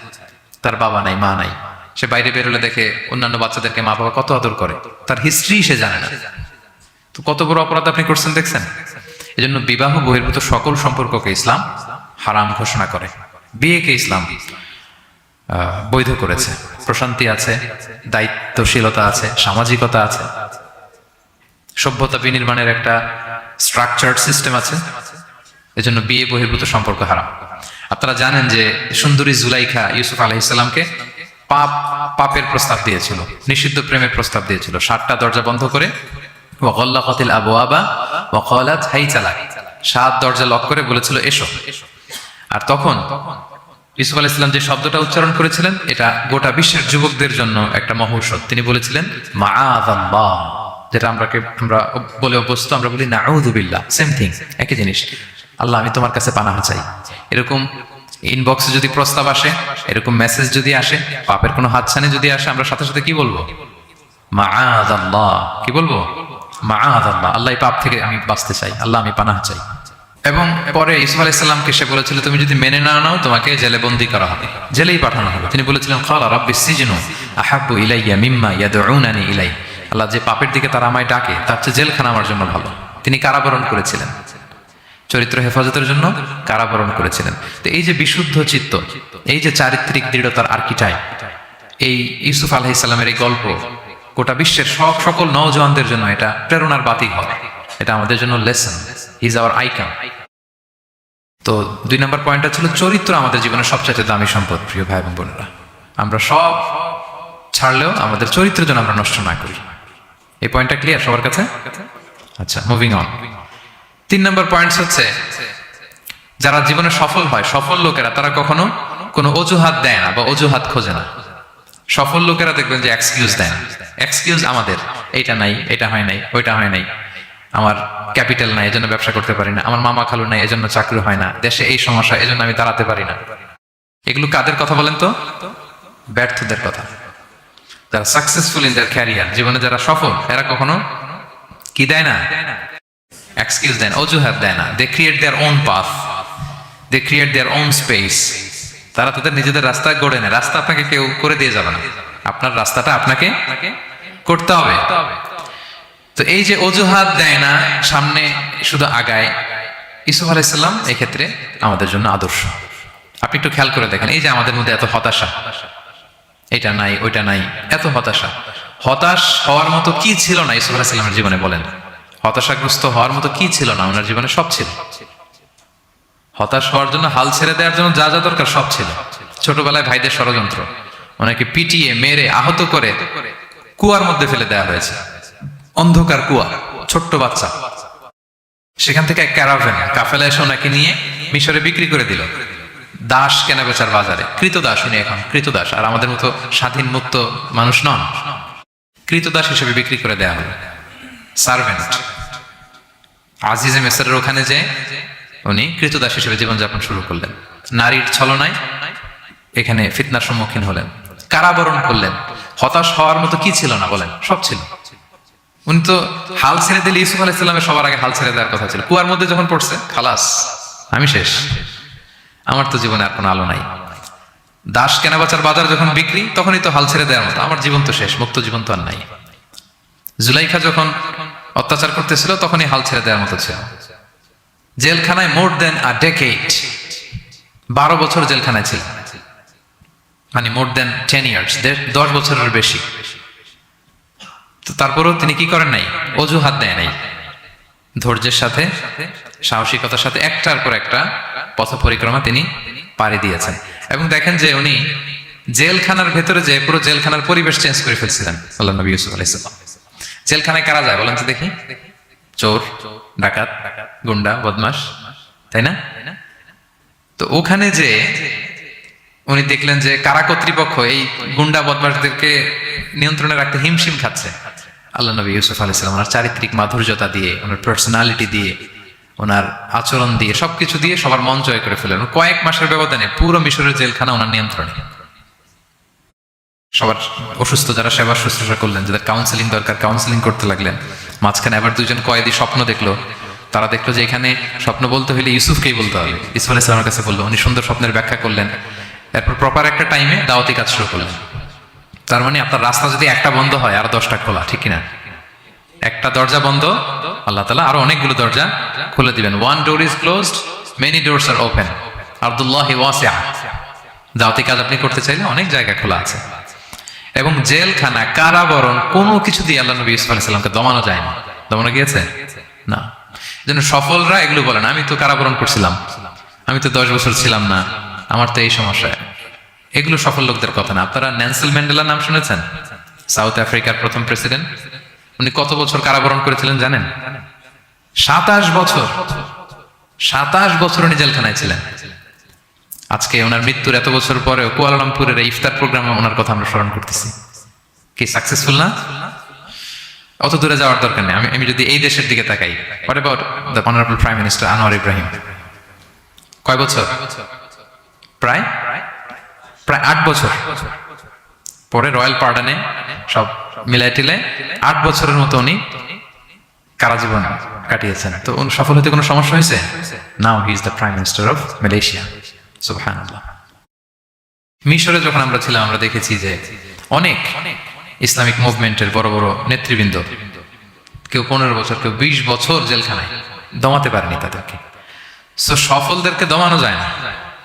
তার বাবা নাই, মা নাই। সে বাইরে বেরোলে দেখে অন্যান্য বাচ্চাদেরকে মা বাবা কত আদর করে, তার হিস্ট্রি সে জানে না। তো কত বড় অপরাধ আপনি করছেন দেখছেন? এই জন্য বিবাহ বহির্ভূত সকল সম্পর্ককে ইসলাম হারাম ঘোষণা করে। বিয়েকে ইসলাম বৈধ করেছে। প্রশান্তি আছে, দায়িত্বশীলতা আছে, সামাজিকতা আছে, সভ্যতা বিনির্মাণের একটা স্ট্রাকচার্ড সিস্টেম আছে। এজন্য বিয়ে বহির্ভূত সম্পর্ক হারাম। আপনারা জানেন যে সুন্দরী জুলাইখা ইউসুফ আলাইহিসসালামকে পাপের প্রস্তাব দিয়েছিল, নিষিদ্ধ প্রেমের প্রস্তাব দিয়েছিল। 7টা দরজা বন্ধ করে, ওয়াগাল্লাকাতিল আবওয়াবা ওয়া ক্বালাত হাইতা লাক, 7 দরজা লক করে বলেছিল এসো। আর তখন ইউসুফ আলাইহিস সালাম যে শব্দটা উচ্চারণ করেছিলেন, এটা গোটা বিশ্বের যুবকদের জন্য একটা মহৌষধ। তিনি বলেছিলেন মাআযাল্লাহ, যেটা আমরা বলে অভ্যস্ত, আমরা বলি নাউযু বিল্লাহ, সেম থিং, একই জিনিস। আল্লাহ আমি তোমার কাছে পানাহ চাই। এরকম ইনবক্সে যদি প্রস্তাব আসে, এরকম মেসেজ যদি আসে, পাপের কোনো হাতছানি যদি আসে, আমরা সাথে সাথে কি বলবো? মাআযাল্লাহ। কি বলবো? মাআযাল্লাহ, আল্লাহ এই পাপ থেকে আমি বাঁচতে চাই, আল্লাহ আমি পানাহ চাই। এবং পরে ইউসুফ আলাইহিস সালামকে সে বলেছিল তুমি যদি মেনে না নাও তোমাকে জেলে বন্দী করা হবে, জেলেই পাঠানো হবে। তিনি বলেছিলেন ক্বালা রাব্বিস সিজনু আহাব্বু ইলাইয়া মিম্মা ইয়াদউনানি ইলাই, আল্লাহ যে পাপের দিকে তারা আমায় ডাকে তার চেয়ে জেলখানা আমার জন্য ভালো। তিনি কারাবরণ করেছিলেন, চরিত্র হেফাজতের জন্য কারাবরণ করেছিলেন। তো এই যে বিশুদ্ধ চিত্ত, এই যে চারিত্রিক দৃঢ়তার আর্কিটাইপ, এই ইউসুফ আলাইহিস সালামের এই গল্প গোটা বিশ্বের সকল নওজওয়ানদের জন্য এটা প্রেরণার বাতি হয়। এটা আমাদের জন্য lesson, he is our icon. তো 2 নম্বর পয়েন্টটা ছিল চরিত্র আমাদের জীবনের সবচেয়ে দামি সম্পদ। প্রিয় ভাই এবং বোনেরা, আমরা সব ছাড়লেও আমাদের চরিত্র যেন আমরা নষ্ট না করি। এই পয়েন্টটা ক্লিয়ার সবার কাছে? আচ্ছা, মুভিং অন। 3 নম্বর পয়েন্ট হচ্ছে যারা জীবনে সফল হয়, সফল লোকেরা তারা কখনো কোনো অজুহাত দেয় না বা অজুহাত খোঁজে না। সফল লোকেরা দেখবেন যে এক্সকিউজ দেয় না। এক্সকিউজ আমাদের, এইটা নাই, এটা হয় নাই, ওইটা হয় নাই, আমার ক্যাপিটাল নাই এজন্য ব্যবসা করতে পারি না, আমার মামা খালু নাই এজন্য চাকরি হয় না, দেশে এই সমস্যা এজন্য আমি দাঁড়াতে পারি না। এগুলো কাদের কথা বলেন তো? ব্যর্থদের কথা। যারা সাকসেসফুল ইন দেয়ার ক্যারিয়ার, জীবনে যারা সফল, এরা কখনো কি দেয় না? এক্সকিউজ দেন, অজুহাত দেয় না। They create their own path, they create their own space. তারা তাদের নিজেদের রাস্তা গড়ে নেয়। রাস্তা আপনাকে কেউ করে দিয়ে যাবে না, আপনার রাস্তাটা আপনাকে করতে হবে। তো এই যে অজুহাত দেয় না, সামনে শুধু আগায়, ইউসুফ আলাইহিস সালাম এই ক্ষেত্রে আমাদের জন্য আদর্শ। আপনি একটু খেয়াল করে দেখেন, এই যে আমাদের মধ্যে এত হতাশা, এটা নাই ওইটা নাই, এত হতাশা, হতাশ হওয়ার মতো কি ছিল না ইউসুফ আলাইহিস সালামের জীবনে? বলেন, হতাশাগ্রস্ত হওয়ার মতো কি ছিল না? ওনার জীবনে সব ছিল। হতাশ হওয়ার জন্য, হাল ছেড়ে দেওয়ার জন্য যা যা দরকার সব ছিল। ছোটবেলায় ভাইদের ষড়যন্ত্র, ওনাকে পিটিয়ে মেরে আহত করে কুয়ার মধ্যে ফেলে দেওয়া হয়েছে, অন্ধকার কুয়া, ছোট্ট বাচ্চা। সেখান থেকে এক ক্যারাভেন কাফেলা এসে ওনাকে নিয়ে মিশরে বিক্রি করে দিল, দাস কেনা বেচার বাজারে। কৃতদাস উনি, এখন কৃতদাস। আর আমাদের মতো স্বাধীন মুক্ত মানুষ নন, কৃতদাস হিসেবে বিক্রি করে দেওয়া হলো, সার্ভেন্ট। আজিজে মেসরের ওখানে যে উনি কৃতদাস হিসেবে জীবনযাপন শুরু করলেন। নারীর ছলনায় এখানে ফিতনার সম্মুখীন হলেন, কারাবরণ করলেন। হতাশ হওয়ার মতো কি ছিল না? বলেন, সব ছিল। উনি তো হাল ছেড়ে দিলে, ইউসুফ আলাইহিস সালামের সবার আগে হাল ছেড়ে দেওয়ার কথা ছিল। কুয়ার মধ্যে যখন পড়ছে, খালাস, আমি শেষ, আমার তো জীবনে আর কোনো আলো নাই। দাস কেনাবেচার বাজার যখন বিক্রি, তখনই তো হাল ছেড়ে দেওয়ার মতো, আমার জীবন তো শেষ, মুক্ত জীবন তো আর নাই। জুলাইখা যখন অত্যাচার করতেছিল, তখনই হাল ছেড়ে দেওয়ার মতো ছিল। জেলখানায় মোর দেন আ ডেকেড, 12 বছর জেলখানায় ছিল, মানে মোর দেন 10 ইয়ার্স, 10 বছরের বেশি। তো তারপরেও তিনি কি করেন নাই? অজুহাত দেয় নাই। ধৈর্যের সাথে, সাহসিকতার সাথে একটার পর একটা পথ পরিক্রমা তিনি পাড়ি দিয়েছেন। এবং দেখেন যে উনি জেলখানার ভেতরে যে পুরো জেলখানার পরিবেশ চেঞ্জ করে ফেলছিলেন আল্লাহ নবী ইউসুফ আলাইহিস সালাম। জেলখানায় কারা যায় বলেন তো দেখি? চোর, ডাকাত, গুন্ডা, বদমাশ, তাই না? তো ওখানে যে উনি দেখলেন যে কারা কর্তৃপক্ষ এই গুন্ডা বদমাশদেরকে নিয়ন্ত্রণে রাখতে হিমশিম খাচ্ছে। আল্লাহ নবী ইউসুফ আলাইহিস সালাম ওনার চারিত্রিক মাধুর্যতা দিয়ে, ওনার পার্সোনালিটি দিয়ে, ওনার আচরণ দিয়ে, সবকিছু দিয়ে সবার মন জয় করে ফেলেন। কয়েক মাসের ব্যবধানে পুরো মিশরের জেলখানা ওনার নিয়ন্ত্রণে। সবার অসুস্থ যারা সেবা শুশ্রূষা করলেন, যাদের কাউন্সিলিং দরকার কাউন্সিলিং করতে লাগলেন। মাঝখানে আবার 2জন কয়েদি স্বপ্ন দেখলো, তারা দেখলো যে এখানে স্বপ্ন বলতে হলে ইউসুফকেই বলতে হবে। ইউসুফ আলাইহিস সালামের কাছে বললো, উনি সুন্দর স্বপ্নের ব্যাখ্যা করলেন। এরপর প্রপার একটা টাইমে দাওয়াতি কাজ শুরু করলেন। তার মানে আপনার রাস্তা যদি একটা বন্ধ হয়, আর 10টা খোলা, ঠিক কিনা? একটা দরজা বন্ধ, আল্লাহ তাআলা আরো অনেকগুলো দরজা খুলে দিবেন। One door is closed, many doors are open, আরদুল্লাহি ওয়াসিআ। দাওয়াতি কাজ আপনি করতে চাইলে অনেক জায়গা খোলা আছে। এবং জেলখানা, কারাবরণ, কোনো কিছু দিয়ে আল্লাহ নবী ইউসুফ আলাইহিস সালামকে দমানো যায় না। দমানো গিয়েছে না। যেন সফলরা এগুলো বলেন, আমি তো কারাবরণ করছিলাম, আমি তো 10 বছর ছিলাম না, আমার তো এই সমস্যা। এগুলো সফল লোকদের কথা না। আপনারা নেলসন ম্যান্ডেলার নাম শুনেছেন? সাউথ আফ্রিকার প্রথম প্রেসিডেন্ট। উনি কত বছর কারাবরণ করেছিলেন জানেন? 27 বছর। 27 বছর উনি জেলখানায় ছিলেন। আজকে ওনার মৃত্যুর এত বছর পরেও কুয়ালালামপুরের ইফতার প্রোগ্রামে ওনার কথা আমরা স্মরণ করতেছি। কি সাকসেসফুল না? অত দূরে যাওয়ার দরকার নেই। আমি যদি এই দেশের দিকে তাকাই, what about the honourable prime minister Anwar Ibrahim? কয় বছর? প্রায় 8 বছর। পরে রয়্যাল পার্ডনে সব মিলাই টিলে 8 বছরের মতো উনি কারাজীবন কাটিয়েছেন। তো সফল হতে কোনো সমস্যা হয়েছে? Now he is the prime minister of Malaysia. সুবহানাল্লাহ। মিশরে যখন আমরা ছিলাম, আমরা দেখেছি যে অনেক ইসলামিক মুভমেন্টের বড় বড় নেতৃবৃন্দ, কেউ 15 বছর, কেউ 20 বছর জেলখানায়, দমাতে পারেনি তাদেরকে। সো সফলদেরকে দমানো যায় না।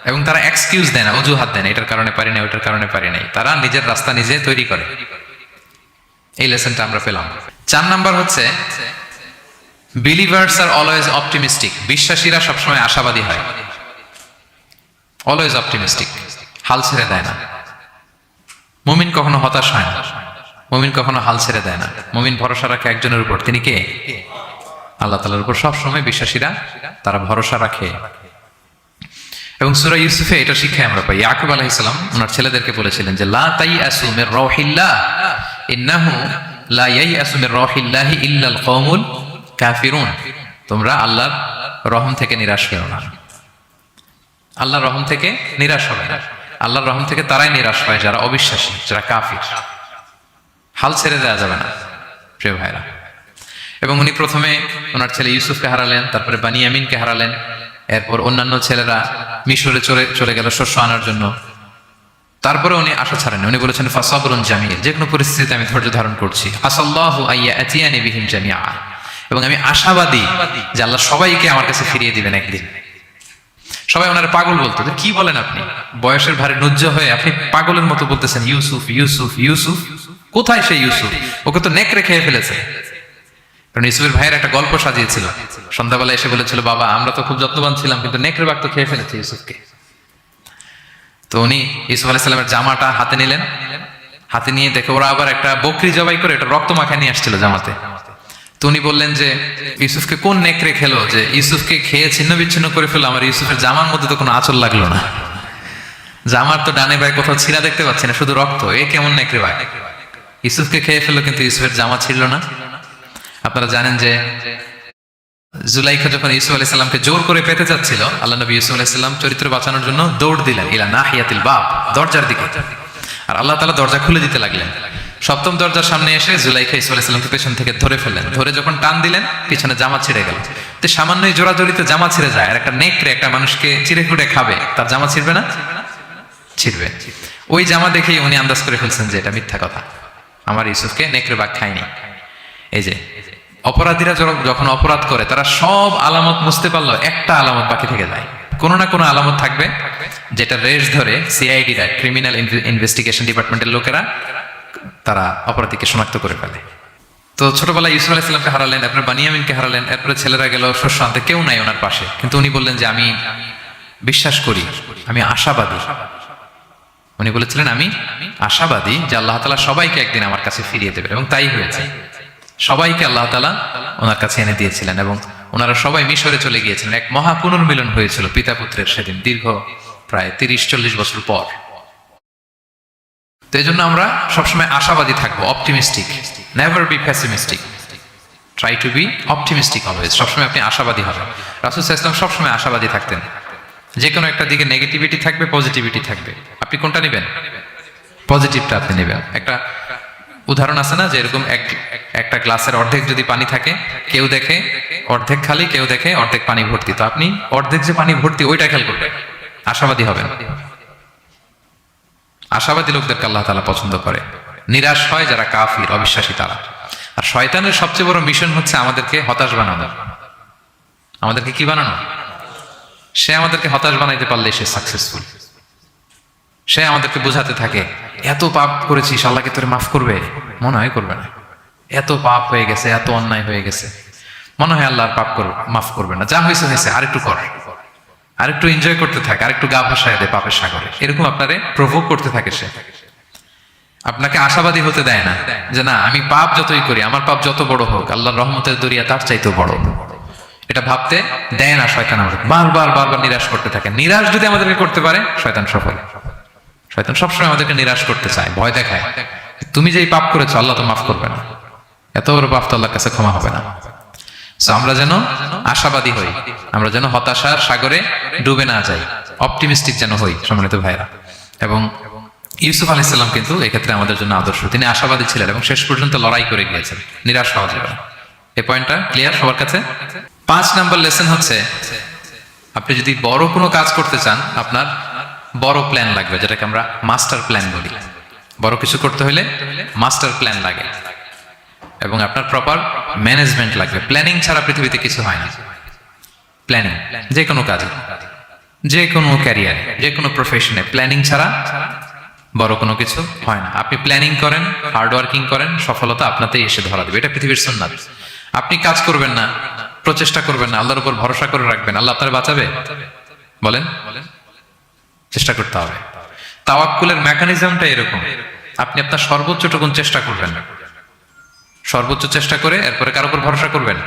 এবং তারা এক্সকিউজ দেয় না, অজুহাত দেয় না, এটার কারণে পারি না, ওইটার কারণে পারি নাই। তারা নিজের রাস্তা নিজে তৈরি করে। এই লেসনটা আমরা পেলাম। 4 নাম্বার হচ্ছে, বিলিভার্স আর অলওয়েজ অপটিমিস্টিক। বিশ্বাসীরা সবসময় আশাবাদী হয়, অলওয়েজ অপটিমিস্টিক, হাল ছেড়ে দেয় না। মুমিন কখনো হতাশ হয় না, মুমিন কখনো হাল ছেড়ে দেয় না। মুমিন ভরসা রাখে একজনের উপর, তিনি কে? আল্লাহ তাআলার উপর। সবসময় বিশ্বাসীরা তারা ভরসা রাখে। এবং সূরা ইউসুফে এটা শিক্ষা আমরা পাই। ইয়াকুব আলাইহিস সালাম ওনার ছেলেদেরকে বলেছিলেন যে লা তাইয়াসু মির রাউহিল্লাহ ইন্নাহু লা ইয়াইয়াসু মির রাউহিল্লাহি ইল্লাল কওমুল কাফিরুন। তোমরা আল্লাহর রহম থেকে নিরাশ হও না। আল্লাহর রহম থেকে নিরাশ হবে না। আল্লাহর রহম থেকে তারাই নিরাশ হয় যারা অবিশ্বাসী, যারা কাফির। হাল ছেড়ে দেওয়া যাবে না প্রিয় ভাইরা। এবং উনি প্রথমে ওনার ছেলে ইউসুফকে হারালেন, তারপরে বানিয়ামিনকে হারালেন, এরপর অন্যান্য ছেলেরা মিশরে চলে গেল শস্য আনার জন্য। তারপরে উনি আশা ছাড়েন। উনি বলেছেন ফাসাবরুন জামিল, যে কোনো পরিস্থিতিতে আমি ধৈর্য ধারণ করছি। আসাল্লাহু আইয়াতিয়ানি বিহিম জামিআ, এবং আমি আশাবাদী যে আল্লাহ সবাইকে আমার কাছে ফিরিয়ে দিবেন একদিন। সবাই ওনার পাগল বলতো, কি বলেন আপনি, বয়সের ভারে নুজ্জ হয়ে আপনি পাগলের মতো বলতেছেন ইউসুফ ইউসুফ ইউসুফ, কোথায় সেই ইউসুফ, ওকে তো নেকড়ে খেয়ে ফেলেছে। কারণ ইউসুফের ভাইয়ের একটা গল্প সাজিয়েছিল, সন্ধ্যাবেলা এসে বলেছিল, বাবা আমরা তো খুব যত্নবান ছিলাম কিন্তু নেকড়ে বাঘ তো খেয়ে ফেলেছে ইউসুফকে। তো উনি ইউসুফ আলাইহিস সালামের জামাটা হাতে নিলেন, হাতে নিয়ে দেখে ওরা আবার একটা বকরি জবাই করে এটা রক্ত মাখা নিয়ে আসছিল জামাতে। তো উনি বললেন যে ইউসুফকে কোন নেকড়ে খেলো যে ইউসুফকে খেয়ে ছিন্ন বিচ্ছিন্ন করে ফেলো, আমার ইউসুফের জামার মধ্যে তো কোনো আঁচল লাগলো না, জামার তো ডানে বাই কোথাও ছিঁড়া দেখতে পাচ্ছি না, শুধু রক্ত, এ কেমন নেকড়ে ভাই, ইউসুফকে খেয়ে ফেললো কিন্তু ইউসুফের জামা ছিঁড়লো না। আপনারা জানেন যে জুলাইখা যখন ইউসুফ আলাইহিস সালামকে জোর করে পেতে যাচ্ছিল, আল্লাহ নবী ইউসুফ আলাইহিস সালাম চরিত্র বাঁচানোর জন্য দৌড় দিলেন ইলা নাহিয়াতিল বাব, দরজার দিকে, আর আল্লাহ তাআলা দরজা খুলে দিতে লাগলেন। সপ্তম দরজার সামনে এসে জুলাইখা ইউসুফ আলাইহিস সালামকে পেছন থেকে ধরে ফেললেন, ধরে যখন টান দিলেন পিছনে জামা ছিঁড়ে গেল। তো সামান্যই জোরাজোরিতে জামা ছিঁড়ে যায়, আর একটা নেকড়ে একটা মানুষকে চিড়ে খুঁড়ে খাবে, তার জামা ছিঁড়বে না? ছিঁড়বে। ওই জামা দেখেই উনি আন্দাজ করে ফেলছেন যে এটা মিথ্যা কথা, আমার ইউসুফকে নেকড়ে বাঘ খায়নি। এই যে অপরাধীরা যখন অপরাধ করে তারা সব আলামত মুছতে পারলো, একটা আলামত বাকি থেকে যায়, কোনো না কোনো আলামত থাকবে যেটা রেশ ধরে সিআইডিরা, ক্রিমিনাল ইনভেস্টিগেশন ডিপার্টমেন্টের লোকেরা তারা অপরাধীকে শনাক্ত করে ফেলে। তো ছোটবেলায় ইউসুফ আলাইহিস সালামকে হারালেন, এরপরে বানিয়ামিনকে হারালেন, এরপরে ছেলেরা গেল শস্য আনতে, কেউ নাই ওনার পাশে, কিন্তু উনি বললেন যে আমি বিশ্বাস করি, আমি আশাবাদী। উনি বলেছিলেন আমি আশাবাদী যে আল্লাহ তাআলা সবাইকে একদিন আমার কাছে ফিরিয়ে দেবেন, এবং তাই হয়েছে। সবাইকে আল্লাহ তাআলা ওনার কাছে এনে দিয়েছিলেন এবং ওনারা সবাই মিশরে চলে গিয়েছিলেন। এক মহা পুনর্মিলন হয়েছিল পিতা পুত্রের সেদিন, দীর্ঘ প্রায় 30-40 বছর পর। তো এই জন্য আমরা সবসময় আশাবাদী থাকবো, optimistic, never be pessimistic, try to B optimistic always. সবসময় আপনি আশাবাদী হবেন। রাসূল সাল্লাল্লাহু আলাইহি ওয়াসাল্লাম সবসময় আশাবাদী থাকতেন। যে কোনো একটা দিকে নেগেটিভিটি থাকবে, পজিটিভিটি থাকবে, আপনি কোনটা নেবেন? পজিটিভটা আপনি নেবেন। একটা উদাহরণ আছে না, যে এরকম একটা গ্লাসের অর্ধেক যদি পানি থাকে, কেউ দেখে অর্ধেক খালি, কেউ দেখে অর্ধেক পানি ভর্তি, তো আপনি অর্ধেক যে পানি ভর্তি ওইটা খেয়াল করবেন, আশাবাদী হবেন। আশাবাদী লোকদেরকে আল্লাহ তাআলা পছন্দ করে। নিরাশ হয় যারা কাফির, অবিশ্বাসী তারা। আর শয়তানের সবচেয়ে বড় মিশন হচ্ছে আমাদেরকে হতাশ বানানো। আমাদেরকে কি বানানো? সে আমাদেরকে হতাশ বানাইতে পারলে সে সাকসেসফুল। সে আমাদেরকে বোঝাতে থাকে এত পাপ করেছিস, আল্লাহকে তোরে মাফ করবে? মনে হয় করবে না। এত পাপ হয়ে গেছে, এত অন্যায় হয়ে গেছে, মনে হয় আল্লাহর পাপ মাফ করবে না। যা হয়েছে হয়েছে, আরেকটু কর, আরেকটু এনজয় করতে থাকে, আরেকটু গা ভাসায় দে পাপের সাগরে। এরকম আপনারে প্রভোগ করতে থাকে সে, আপনাকে আশাবাদী হতে দেয় না যে না, আমি পাপ যতই করি, আমার পাপ যত বড় হোক, আল্লাহর রহমতের দরিয়া তার চাইতেও বড়। এটা ভাবতে দেয় না শয়তান আমাদের, বারবার বারবার নিরাশ করতে থাকে। নিরাশ যদি আমাদেরকে করতে পারে, শয়তান সফল। শয়তান সবসময় আমাদেরকে নিরাশ করতে চায়, ভয় দেখায়, তুমি যেই পাপ করেছো আল্লাহ তো মাফ করবে না, এত বড় পাপ তো আল্লাহর কাছে ক্ষমা হবে না। আমরা যেন আশাবাদী হই, আমরা যেন হতাশার সাগরে ডুবে না যাই, অপটিমিস্টিক যেন হই সম্মানিত ভাইরা। এবং ইউসুফ আলাইহিস সালাম কিন্তু এক্ষেত্রে আমাদের জন্য আদর্শ। তিনি আশাবাদী ছিলেন এবং শেষ পর্যন্ত লড়াই করে গিয়েছেন, নিরাশ হওয়া যাবে না। এই পয়েন্টটা ক্লিয়ার সবার কাছে? 5 নম্বর লেসন হচ্ছে, আপনি যদি বড় কোনো কাজ করতে চান, আপনার বড় প্ল্যান লাগবে, যেটাকে আমরা মাস্টার প্ল্যান বলি। বড় কিছু করতে হলে মাস্টার প্ল্যান লাগে এবং আপনার প্রপার ম্যানেজমেন্ট লাগবে। প্ল্যানিং ছাড়া পৃথিবীতে কিছু হয় না। প্ল্যানিং যে কোনো কাজে, যে কোনো ক্যারিয়ারে, যে কোনো প্রফেশনে প্ল্যানিং ছাড়া বড় কোনো কিছু হয় না। আপনি প্ল্যানিং করেন, হার্ড ওয়ার্কিং করেন, সফলতা আপনাতেই এসে ধরা দেবে। এটা পৃথিবীর সুন্নাত। আপনি কাজ করবেন না, প্রচেষ্টা করবেন না, আল্লাহর উপর ভরসা করে রাখবেন, আল্লাহ আপনার বাঁচাবে? বলেন, চেষ্টা করতে হবে। তাওয়াক্কুলের মেকানিজমটা এরকম, আপনি আপনার সর্বোচ্চটুকুন চেষ্টা করবেন, সর্বোচ্চ চেষ্টা করে এরপরে কার উপর ভরসা করবেন?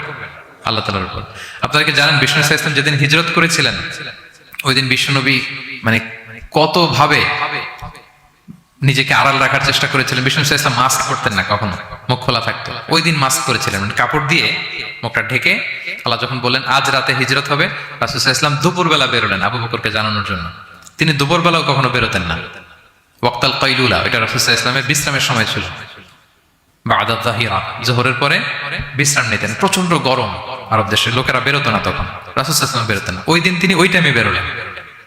আল্লাহ তাআলার উপর। আপনারা কি জানেন বিষ্ণু সাল্লাল্লাহু আলাইহি ওয়াসাল্লাম যেদিন হিজরত করেছিলেন, ওই দিন বিশ্বনবী মানে কত ভাবে নিজেকে আড়াল রাখার চেষ্টা করেছিলেন। বিষ্ণু সাল্লাল্লাহু আলাইহি ওয়াসাল্লাম মাস্ক পরতেন না, কখনো মুখ খোলা থাকতো। ওই দিন মাস্ক করেছিলেন, মানে কাপড় দিয়ে মুখটা ঢেকে। আল্লাহ যখন বললেন আজ রাতে হিজরত হবে, রাসূল সাল্লাল্লাহু আলাইহি ওয়াসাল্লাম দুপুরবেলা বেরোলেন আবু বকরকে জানানোর জন্য। তিনি দুপুরবেলাও কখনো বেরোতেন না। ওয়াক্তাল কাইলুলা, এটা রাসূল সাল্লাল্লাহু আলাইহি ওয়াসাল্লামের বিশ্রামের সময় ছিল। বাদা যাহিরা, যোহরের পরে বিশ্রাম নিতেন। প্রচন্ড গরম, আরব দেশের লোকেরা বেরোতো না তখন, রাসূল সাল্লাল্লাহু আলাইহি ওয়াসাল্লাম বেরোতেন না। ওই দিন তিনি ওই টাইমে বেরোলেন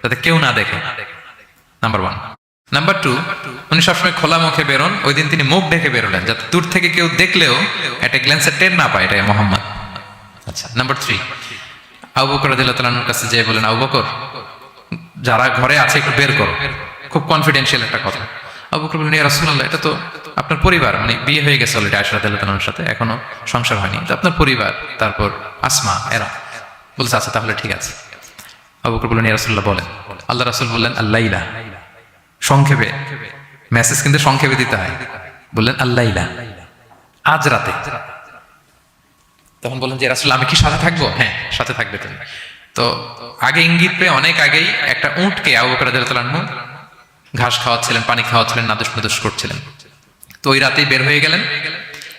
যাতে কেউ না দেখে, নাম্বার 1। নাম্বার 2, উনি সবসময় খোলা মুখে বেরোন। ওই দিন তিনি মুখ ঢেকে বেরোলেন যাতে দূর থেকে কেউ দেখলেও একটা গ্ল্যান্সে টের না পায় এটা মুহাম্মদ। আচ্ছা, নাম্বার 3, আবু বকর রাদিয়াল্লাহু তাআলার কাছে যেয়ে বলেন, আবু বকর, যারা ঘরে আছে একটু বের করো, খুব কনফিডেন্সিয়াল একটা কথা। আবু বকর বললেন, ইয়া রাসূলুল্লাহ, এটা তো আপনার পরিবার, মানে বিয়ে হয়ে গেছে অলরেডি আয়েশা রাদিয়াল্লাহু তাআলার সাথে, এখনো সংসার হয়নি, তো আপনার পরিবার, তারপর আসমা, এরা। বলছে আচ্ছা তাহলে ঠিক আছে। আবু বকর বললেন, ইয়া রাসূলুল্লাহ বলেন। আল্লাহ রাসূল বললেন, আল্লাইলা, সংক্ষেপে, মেসেজ কিন্তু সংক্ষেপে দিতে হয়। বললেন আল্লাইলা, আজ রাতে। তখন বললেন যে রাসূল, আমি কি সাথে থাকবো? হ্যাঁ, সাথে থাকবে তুমি। তো আগে ইঙ্গিত পেয়ে অনেক আগেই একটা উটকে আবু বকর রাদিয়াল্লাহু তাআলা ঘাস খাওয়াচ্ছিলেন, পানি খাওয়াচ্ছিলেন, নাদুস নাদুস করছিলেন। তো ওই রাতেই বের হয়ে গেলেন।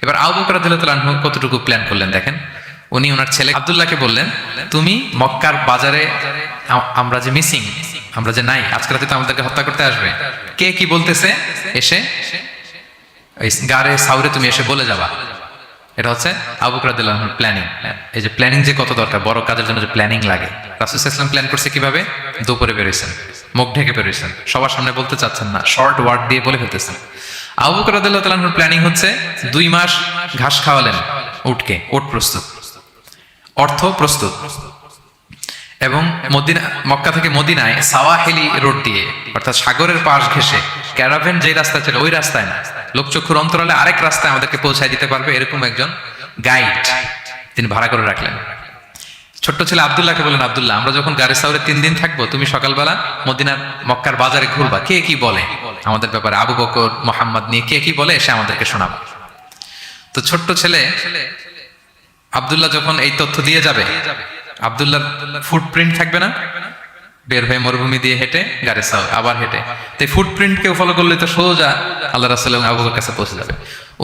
এবার আবু বকর রাদিয়াল্লাহু তাআলা কতটুকু প্ল্যান করলেন দেখেন। উনি ওনার ছেলে আব্দুল্লাহকে বললেন, তুমি মক্কার বাজারে, আমরা যে মিসিং, আমরা যে নাই, আজকে রাতে তো আমাদেরকে হত্যা করতে আসবে, কে কি বলতেছে এসে গারে সাউরে তুমি এসে বলে যাবা। এটা হচ্ছে আবু বকর রাদিয়াল্লাহু আনহুর প্ল্যানিং। এই যে প্ল্যানিং যে কত দরকার, বড় কাজের জন্য যে প্ল্যানিং লাগে। রাসূল সাল্লাল্লাহু আলাইহি ওয়াসাল্লাম প্ল্যান করছে কিভাবে? দুপুরে বেরোইছেন, মুখ ঢেকে বেরোইছেন, সবার সামনে বলতে চাচ্ছেন না, শর্ট ওয়ার্ড দিয়ে বলে ফেলতেছেন। আবু বকর রাদিয়াল্লাহু তাআলা আনহুর প্ল্যানিং হচ্ছে 2 মাস ঘাস খাওয়ালেন উটকে, ওট প্রস্তুত, অর্থ প্রস্তুত, এবং মদিনা, মক্কা থেকে মদিনায় সাওয়াহিলি রোড দিয়ে, অর্থাৎ সাগরের পাশ ঘেঁষে ক্যারাভেন যে রাস্তা ছিল ওই রাস্তায় না, লোকচক্ষুর অন্তরালে আরেক রাস্তায় আমাদেরকে পৌঁছায় দিতে পারবে এরকম একজন গাইড তিনি ভাড়া করে রাখলেন। ছোট্ট ছেলে আব্দুল্লাহকে বলেন, আব্দুল্লাহ, আমরা যখন গারে সাউরে 3 দিন থাকবো, তুমি সকালবেলা মদিনার মক্কার বাজারে ঘুরবা, কে কি বলে আমাদের ব্যাপারে, আবু বকর মুহাম্মদ নিয়ে কে কি বলে এসে আমাদেরকে শোনাবা। তো ছোট্ট ছেলে আব্দুল্লাহ যখন এই তথ্য দিয়ে যাবে, আব্দুল্লাহর ফুটপ্রিন্ট থাকবে না, বের হয়ে মরুভূমি দিয়ে হেঁটে গারে সাউর আবার হেঁটে, তো ফুটপ্রিন্ট কেউ ফলো করলে তো সোজা আল্লাহ রাসূল এবং আবু বকরের কাছে পৌঁছে যাবে।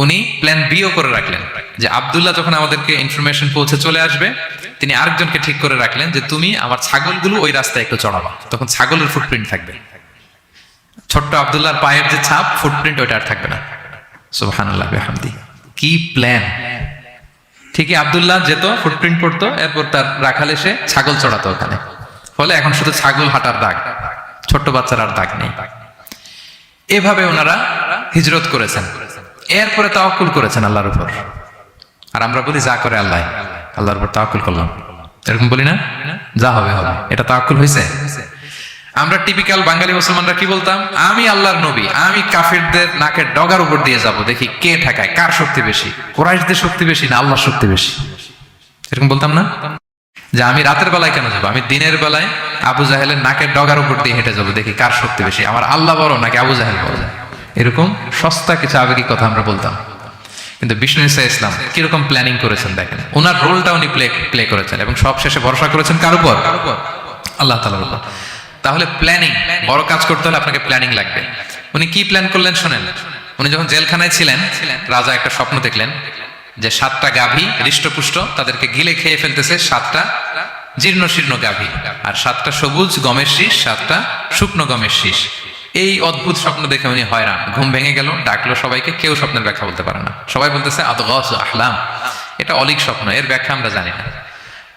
উনি প্ল্যান বিও করে রাখলেন যে আব্দুল্লাহ যখন আমাদেরকে ইনফরমেশন পৌঁছে চলে আসবে, তিনি আরেকজনকে ঠিক করে রাখলেন যে তুমি আমার ছাগলগুলো ওই রাস্তায় একটু চড়াবা, তখন ছাগলের ফুটপ্রিন্ট থাকবে, ছোট্ট আব্দুল্লাহর পায়ের যে ছাপ, ফুটপ্রিন্ট ওইটা আর থাকবে না। সুবহানাল্লাহ বিহামদি, কি প্ল্যান! ঠিকই আব্দুল্লাহ যেত, ফুটপ্রিন্ট পড়তো, এরপর তার রাখাল এসে ছাগল চড়াতো ওখানে, ফলে এখন শুধু ছাগল হাঁটার দাগ, ছোট্ট বাচ্চার আর দাগ নেই। এভাবে ওনারা হিজরত করেছেন, এরপরে তাওয়াক্কুল করেছেন আল্লাহর উপর। আর আমরা বলি যা করে আল্লাহ, আল্লাহর উপর তাওয়াক্কুল করলাম, এরকম বলি না? যা হবে হবে, এটা তাওয়াক্কুল হয়েছে? আমরা টিপিক্যাল বাঙালি মুসলমানরা কি বলতাম? আমি আল্লাহর নবী, আমি কাফিরদের নাকের ডগার উপর দিয়ে যাব, দেখি কে ঠেকায়, কার শক্তি বেশি, কুরাইশদের শক্তি বেশি না আল্লাহর শক্তি বেশি, এরকম বলতাম না? যে আমি রাতের বেলায় কেন যাবো, আমি দিনের বেলায় আবু জাহেলের নাকের ডগার উপর দিয়ে হেঁটে যাবো, দেখি কার শক্তি বেশি, আমার আল্লাহ বড় নাকি আবু জাহেল বড়। এরকম সস্তা কিছু আবেগিক কথা আমরা বলতাম। কিন্তু বিষ্ণু ঈসা ইসলাম কিরকম প্ল্যানিং করেছেন দেখেন, ওনার রোলটা উনি প্লে করেছেন, এবং সব শেষে ভরসা করেছেন কার উপর? আল্লাহ তাআলার উপর। তাহলে প্ল্যানিং, বড় কাজ করতে হলে আপনাকে প্ল্যানিং লাগবে। উনি কি প্ল্যান করলেন শোনেন। উনি যখন জেলখানায় ছিলেন, রাজা একটা স্বপ্ন দেখলেন যে 7টা গাভী হৃষ্টপুষ্ট, তাদেরকে গিলে খেয়ে ফেলতেছে 7টা জীর্ণ শীর্ণ গাভী, আর 7টা সবুজ গমের শীষ, 7টা শুকনো গমের শীষ। এই অদ্ভুত স্বপ্ন দেখে উনি হয়রান, ঘুম ভেঙে গেল, ডাকলো সবাইকে, কেউ স্বপ্নের ব্যাখ্যা বলতে পারে না, সবাই বলতেছে আদগাস আহলাম, এটা অলীক স্বপ্ন, এর ব্যাখ্যা আমরা জানি না।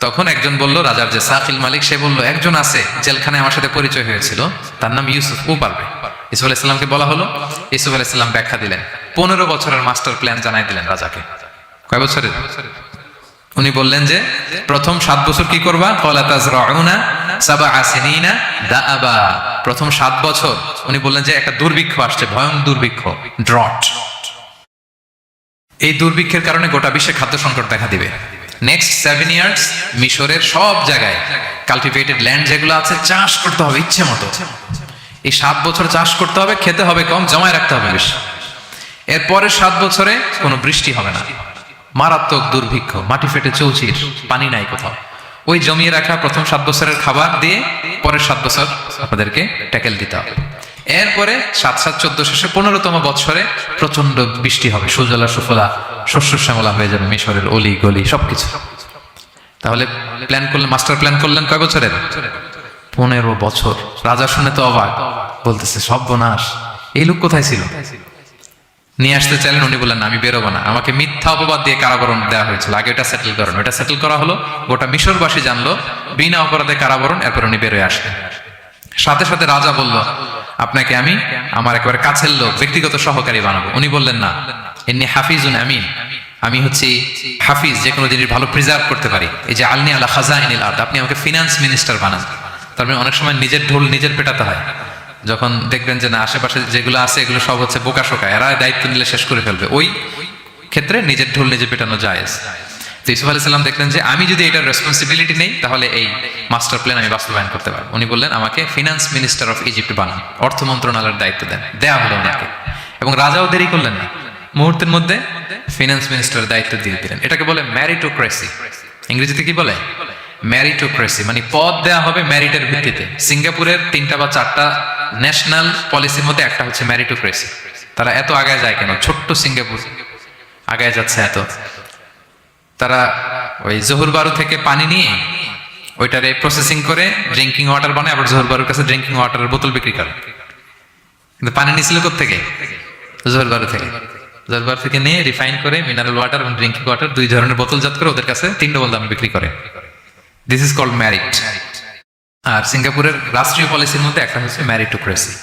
তখন একজন বলল, রাজার যে সাকিল মালিক, সে বলল, একজন আছে জেলখানায় আমার সাথে পরিচয় হয়েছিল, তার নাম ইউসুফ, ও পারবে। ইউসুফ আলাইহিস সালামকে বলা হলো, ইউসুফ আলাইহিস সালাম ব্যাখ্যা দিলেন, 15 বছরের মাস্টার প্ল্যান জানাই দিলেন রাজাকে। কয় বছরের? উনি বললেন যে প্রথম 7 বছর কি করবা? ক্বালা তাজরাউনা সাবআ সিনিনা দাআবা। প্রথম 7 বছর উনি বললেন যে একটা দুর্ভিক্ষ আসছে, ভয়ঙ্কর দুর্ভিক্ষ, ড্রট। এই দুর্ভিক্ষের কারণে গোটা বিশ্বে খাদ্য সংকট দেখা দিবে। নেক্সট 7 ইয়ার্স মিশরের সব জায়গায় কাল্টিভেটেড ল্যান্ড যেগুলো আছে চাষ করতে হবে ইচ্ছে মতো। এই 7 বছর চাষ করতে হবে, খেতে হবে কম, জমায় রাখতে হবে বেশি। এরপরের 7 বছরে কোনো বৃষ্টি হবে না, মারাত্মক দুর্ভিক্ষ, মাটি ফেটে চৌচির, পানি নাই কোথাও। ওই জমিয়ে রাখা প্রথম 7 বছরের খাবার দিয়ে পরের 7 বছর আপনাদেরকে ট্যাকেল দিতে হবে। এরপরে 7-7-14 শেষে 15তম বছরে প্রচন্ড বৃষ্টি হবে, সুজলা সুফলা, শস্য শ্যামলা হয়ে যাবে মিশরের অলি গলি সবকিছু। তাহলে প্ল্যান করলেন, মাস্টার প্ল্যান করলেন কয় বছরের? 15 বছর। রাজা শুনে তো অবাক, বলতেছে সর্বনাশ, এই লোক কোথায় ছিল? নিয়ে আসতে চাইলেন, উনি বললেন আমি বেরোবো না, আমাকে মিথ্যা অপবাদ দিয়ে কারাবরণ দেওয়া হয়েছিল, আগে এটা সেটেল করেন। ওটা সেটেল করা হলো, গোটা মিশরবাসী জানলো, বিনা অপরাধে কারাবরণ। এরপর উনি বেরোয় আসলেন। সাথে সাথে রাজা বলল, আপনাকে আমি আমার একেবারে কাছের লোক, ব্যক্তিগত সহকারী বানাবো। উনি বললেন না, ইন্নী হাফিজুন আমিন, আমি হচ্ছি হাফিজ, যে কোনো জিনিস ভালো প্রিজার্ভ করতে পারি। এই যে আলনি আলা খাজাইনিল আরদ, আপনি আমাকে ফিনান্স মিনিস্টার বানান। তার মানে অনেক সময় নিজের ঢোল নিজের পেটাতে হয়। যখন দেখবেন যে না, আশেপাশে যেগুলো আছে এগুলো সব হচ্ছে বোকা শোকা, এরা দায়িত্ব নিলে শেষ করে ফেলবে, ওই ক্ষেত্রে নিজের ঢোল নিজে পেটানো জায়েজ। তো ইউসুফ আলাইহিস সালাম দেখলেন যে আমি যদি এটার রেসপন্সিবিলিটি নেই তাহলে এই মাস্টার প্ল্যান আমি বাস্তবায়ন করতে পারবো। উনি বললেন আমাকে ফিনান্স মিনিস্টার অফ ইজিপ্ট বানান, অর্থ মন্ত্রণালয়ের দায়িত্ব দেন। দেয়া হলো ওনাকে, এবং রাজাও দেরি করলেন না, মুহূর্তের মধ্যে ফিনান্স মিনিস্টারের দায়িত্ব দিয়ে দিলেন। এটাকে বলে ম্যারিটোক্রেসি। ইংরেজিতে কি বলে? ম্যারিটোক্রেসি, মানে পদ দেয়া হবে ম্যারিটের ভিত্তিতে। সিঙ্গাপুরের 3টা বা 4টা ন্যাশনাল পলিসির মধ্যে একটা হচ্ছে ম্যারিটোক্রেসি। তারা এত আগায় যায় কেন? ছোট্ট সিঙ্গাপুর আগায় যাচ্ছে এত। তারা ওই জহুর বারু থেকে পানি নিয়ে ওইটারে প্রসেসিং করে ড্রিঙ্কিং ওয়াটার বানায়, আবার জহুর বারুর কাছে ড্রিঙ্কিং ওয়াটারের বোতল বিক্রি করে। কিন্তু পানি নিয়েছিল কোত্থেকে? জহুর বারু থেকে। জহুর বারু থেকে নিয়ে রিফাইন করে মিনারেল ওয়াটার এবং ড্রিঙ্কিং ওয়াটার 2 ধরনের বোতলজাত করে ওদের কাছে 3 ডবল দামে বিক্রি করে। This is called merit. আর সিঙ্গাপুরের রাষ্ট্রীয় পলিসির মধ্যে একটা হচ্ছে ম্যারিটোক্রেসি,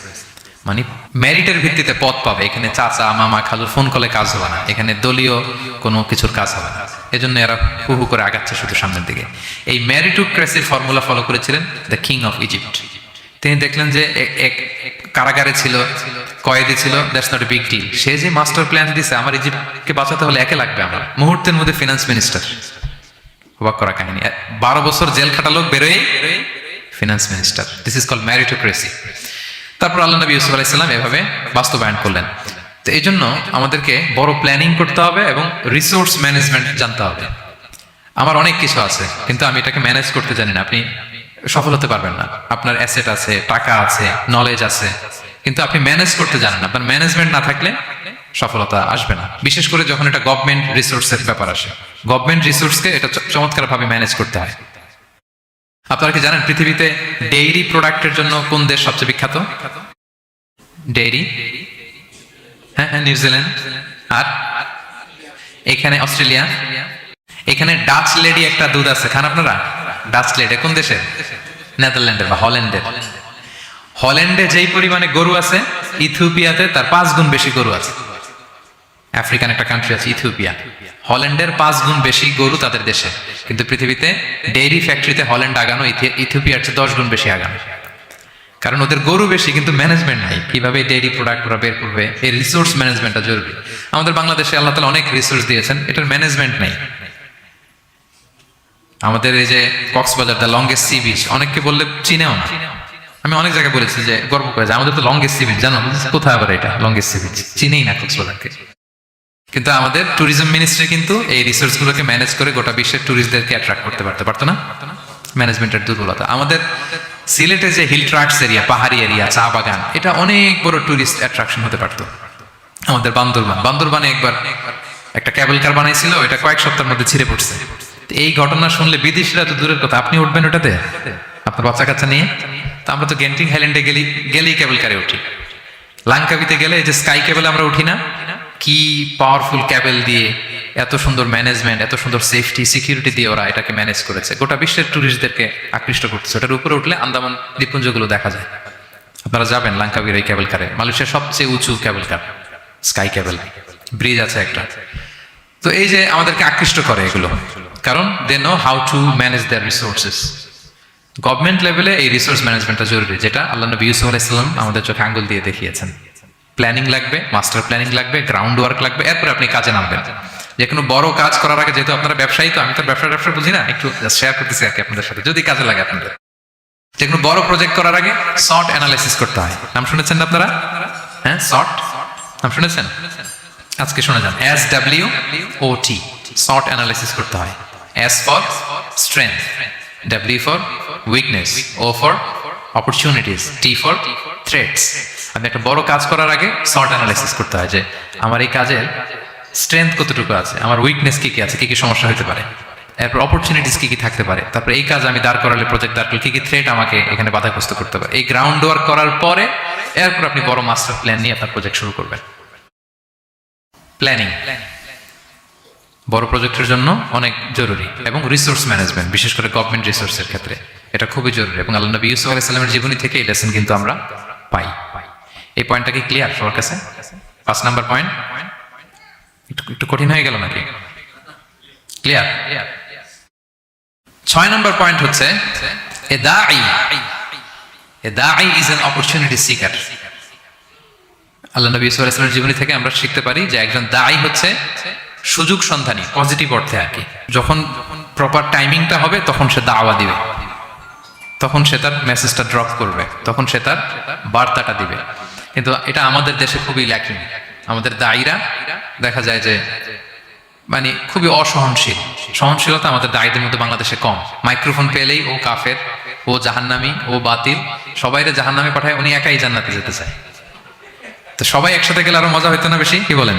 মানে মেরিটের ভিত্তিতে পদ পাবে। এখানে চাচা মামা খালুর ফোন কলে কাজ হবে না, এখানে দলীয় কোনো কিছুর কাজ হবে না। এজন্য এরা হু হু করে আগাচ্ছে শুধু সামনের দিকে। এই ম্যারিটোক্রেসির ফর্মুলা ফলো করেছিলেন দ্য কিং অফ ইজিপ্ট। তিনি দেখলেন যে এক কারাগারে ছিল, কয়েদি ছিল, that's not a big deal. সে যে মাস্টার প্ল্যান দিছে আমার ইজিপ্টকে বাঁচাতে হলে একে লাগবে আমার, মুহূর্তের মধ্যে ফিনান্স মিনিস্টার। অবাক করা কাহিনী, 12 বছর জেল খাটা লোক বেরোয় finance minister. This is called meritocracy. তারপর আল্লাহ নবী ইউসুফ আলাইহিস সালাম এভাবে বাস্তবায়ন করলেন। তো এই জন্য আমাদেরকে বড় প্ল্যানিং করতে হবে এবং রিসোর্স ম্যানেজমেন্ট জানতে হবে। আমার অনেক কিছু আছে কিন্তু আমি এটাকে ম্যানেজ করতে জানি না, আপনি সফল হতে পারবেন না। আপনার অ্যাসেট আছে, টাকা আছে, নলেজ আছে, কিন্তু আপনি ম্যানেজ করতে জানেন না। আপনার ম্যানেজমেন্ট না থাকলে সফলতা আসবে না। বিশেষ করে যখন এটা গভর্নমেন্ট রিসোর্সের ব্যাপার আসে, গভর্নমেন্ট রিসোর্সকে এটা চমৎকারভাবে ম্যানেজ করতে হয়। আপনারা কি জানেন পৃথিবীতে ডেইরি প্রোডাক্টের জন্য কোন দেশ সবচেয়ে বিখ্যাত? ডেইরি? হ্যাঁ, নিউজিল্যান্ড। আর এখানে অস্ট্রেলিয়া। এখানে ডাচ লেডি একটা দুধ আছে, খান আপনারা? ডাচ লেডি কোন দেশের? নেদারল্যান্ডের বা হল্যান্ডের। হল্যান্ডে যেই পরিমাণে গরু আছে, ইথিওপিয়াতে তার 5 গুণ বেশি গরু আছে। আফ্রিকান একটা কান্ট্রি আছে ইথিওপিয়া, হল্যান্ডের 5 গুণ বেশি গরু তাদের দেশে। কিন্তু পৃথিবীতে ডেইরি ফ্যাক্টরিতে হল্যান্ড আগানো ইথিওপিয়ার চেয়ে 10 গুণ বেশি আগানো। কারণ ওদের গরু বেশি কিন্তু ম্যানেজমেন্ট নাই। কিভাবে ডেইরি প্রোডাক্ট ওরা বের করবে, এই রিসোর্স ম্যানেজমেন্টটা জরুরি। আমাদের বাংলাদেশে আল্লাহ তাআলা অনেক রিসোর্স দিয়েছেন, এটার ম্যানেজমেন্ট নেই। আমাদের এই যে Cox's Bazar the longest sea beach, অনেককে বললে চিনেও না। আমি অনেক জায়গায় বলেছি যে গর্ব করে যে আমাদের তো লংগেস্ট সি বিচ, জানো কোথায় আবার এটা লংগেস্ট সি বিচ? চিনেই না কক্সবাজারকে। কিন্তু আমাদের ট্যুরিজম মিনিস্ট্রি কিন্তু এই রিসোর্সগুলোকে ম্যানেজ করে গোটা বিশ্বের ট্যুরিস্টদেরকে অ্যাট্রাক্ট করতে পারতো না। ম্যানেজমেন্টের দুর্বলতা। আমাদের সিলেটে যে হিল ট্রাক্টস এরিয়া, পাহাড়ি এরিয়া, চা বাগান, এটা অনেক বড় ট্যুরিস্ট অ্যাট্রাকশন হতে পারতো। আমাদের বান্দরবানে একবার একটা ক্যাবল কার বানাইছিল, এটা কয়েক সপ্তাহের মধ্যে ছিঁড়ে পড়ছে। এই ঘটনা শুনলে বিদেশিরা তো দূরের কথা, আপনি উঠবেন ওটাতে আপনার বাচ্চা কাচ্চা নিয়ে? তা আমরা তো গেন্টিং হাইল্যান্ডে গেলেই ক্যাবল কারে উঠি। লাঙ্কাবিতে গেলে এই যে স্কাই কেবলে আমরা উঠি না? কি পাওয়ারফুল ক্যাবেল দিয়ে, এত সুন্দর ম্যানেজমেন্ট, এত সুন্দর সেফটি সিকিউরিটি দিয়ে ওরা এটাকে ম্যানেজ করেছে। গোটা বিশ্বের ট্যুরিস্টদেরকে আকৃষ্ট করতেছে। ওটার উপরে উঠলে আন্দামান দ্বীপপুঞ্জগুলো দেখা যায়। আপনারা যাবেন লাঙ্কাবির এই ক্যাবেল কারে, মালয়েশিয়ার সবচেয়ে উঁচু ক্যাবেল কার, স্কাই ক্যাবেল ব্রিজ আছে একটা। তো এই যে আমাদেরকে আকৃষ্ট করে এগুলো, কারণ they know how to manage their resources. Government লেভেলে এই রিসোর্স ম্যানেজমেন্টটা জরুরি, যেটা আল্লাহ নবী ইউসুফ আলাইহিস সালাম আমাদের চোখে আঙ্গুল দিয়ে দেখিয়েছেন। প্ল্যানিং লাগবে, মাস্টার প্ল্যানিং লাগবে, গ্রাউন্ড ওয়ার্ক লাগবে, এরপরে আপনি কাজে নামবেন। যে কোনো বড় কাজ করার আগে, যেহেতু আপনারা ব্যবসায়ী, তো আমি তো ব্যবসা বুঝি না, একটু শেয়ার করতেছি আর কি আপনাদের সাথে, যদি কাজে লাগে আপনাদের। যে কোনো বড় প্রজেক্ট করার আগে সর্ট অ্যানালাইসিস করতে হয়। নাম শুনেছেন না আপনারা? হ্যাঁ, সর্ট নাম শুনেছেন? আজকে শুনে যান। SWOT, সর্ট অ্যানালাইসিস করতে হয়। S for strength, W for weakness, O for opportunities, T for threats. আপনি একটা বড় কাজ করার আগে সর্ট অ্যানালাইসিস করতে হয় যে আমার এই কাজের স্ট্রেংথ কতটুকু আছে, আমার উইকনেস কি কি আছে, কি কি সমস্যা হতে পারে, এরপর অপরচুনিটিস কি কি থাকতে পারে, তারপর এই কাজ আমি দাঁড় করালে, প্রজেক্ট দাঁড় করলে কি কি থ্রেট আমাকে এখানে বাধাগ্রস্ত করতে পারে। এই গ্রাউন্ড ওয়ার্ক করার পরে এরপর আপনি বড় মাস্টার প্ল্যান নিয়ে আপনার প্রজেক্ট শুরু করবেন। প্ল্যানিং বড় প্রজেক্টের জন্য অনেক জরুরি, এবং রিসোর্স ম্যানেজমেন্ট, বিশেষ করে গভর্নমেন্ট রিসোর্সের ক্ষেত্রে এটা খুবই জরুরি। এবং আল্লাহ নবী ইউসুফ আলাইহিস সালামের জীবনী থেকে এই লেসন কিন্তু আমরা পাই। এই পয়েন্টটা কি ক্লিয়ার সবার কাছে? 5 নাম্বার পয়েন্ট একটু কঠিন হয়ে গেল নাকি? ক্লিয়ার? 6 নম্বর পয়েন্ট হচ্ছে এ দাঈ ইজ অ্যান অপরচুনিটি সিকার। আল্লাহ নবী সাল্লাল্লাহু আলাইহি ওয়াসাল্লামের জীবনী থেকে আমরা শিখতে পারি যে একজন দাঈ হচ্ছে সুযোগ সন্ধানী, পজিটিভ অর্থে আর কি। যখন প্রপার টাইমিংটা হবে তখন সে দাওয়া দিবে, তখন সে তার মেসেজটা ড্রপ করবে, তখন সে তার বার্তাটা দিবে। কিন্তু এটা আমাদের দেশে খুবই ল্যাকিং। আমাদের দায়ীরা দেখা যায় যে মানে খুবই অসহনশীল, সহনশীলতা আমাদের দায়ীদের মধ্যে বাংলাদেশে কম। মাইক্রোফোন পেলেই ও কাফের, ও জাহান্নামী, ও বাতিল, সবাইরে জাহান্নামে পাঠায়, উনি একাই জান্নাতে যেতে চায়। তো সবাই একসাথে গেলে আরো মজা হইতো না বেশি? কি বলেন?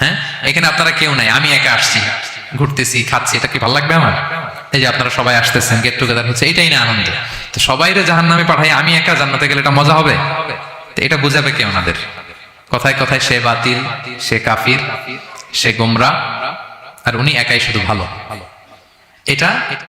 হ্যাঁ, এখানে আপনারা কেউ নাই, আমি একা আসছি, ঘুরতেছি, খাচ্ছি, এটা কি ভালো লাগবে আমার? এই যে আপনারা সবাই আসতেছেন, গেট টুগেদার হচ্ছে, এটাই না আনন্দ। তো সবাইরে জাহান্নামে পাঠাই, আমি একা জান্নাতে গেলে এটা মজা হবে? তো এটা বুঝাবে কে ওনাদের? কথায় কথায় সে বাতিল, সে কাফির, সে গোমরা, আর উনি একাই শুধু ভালো। এটা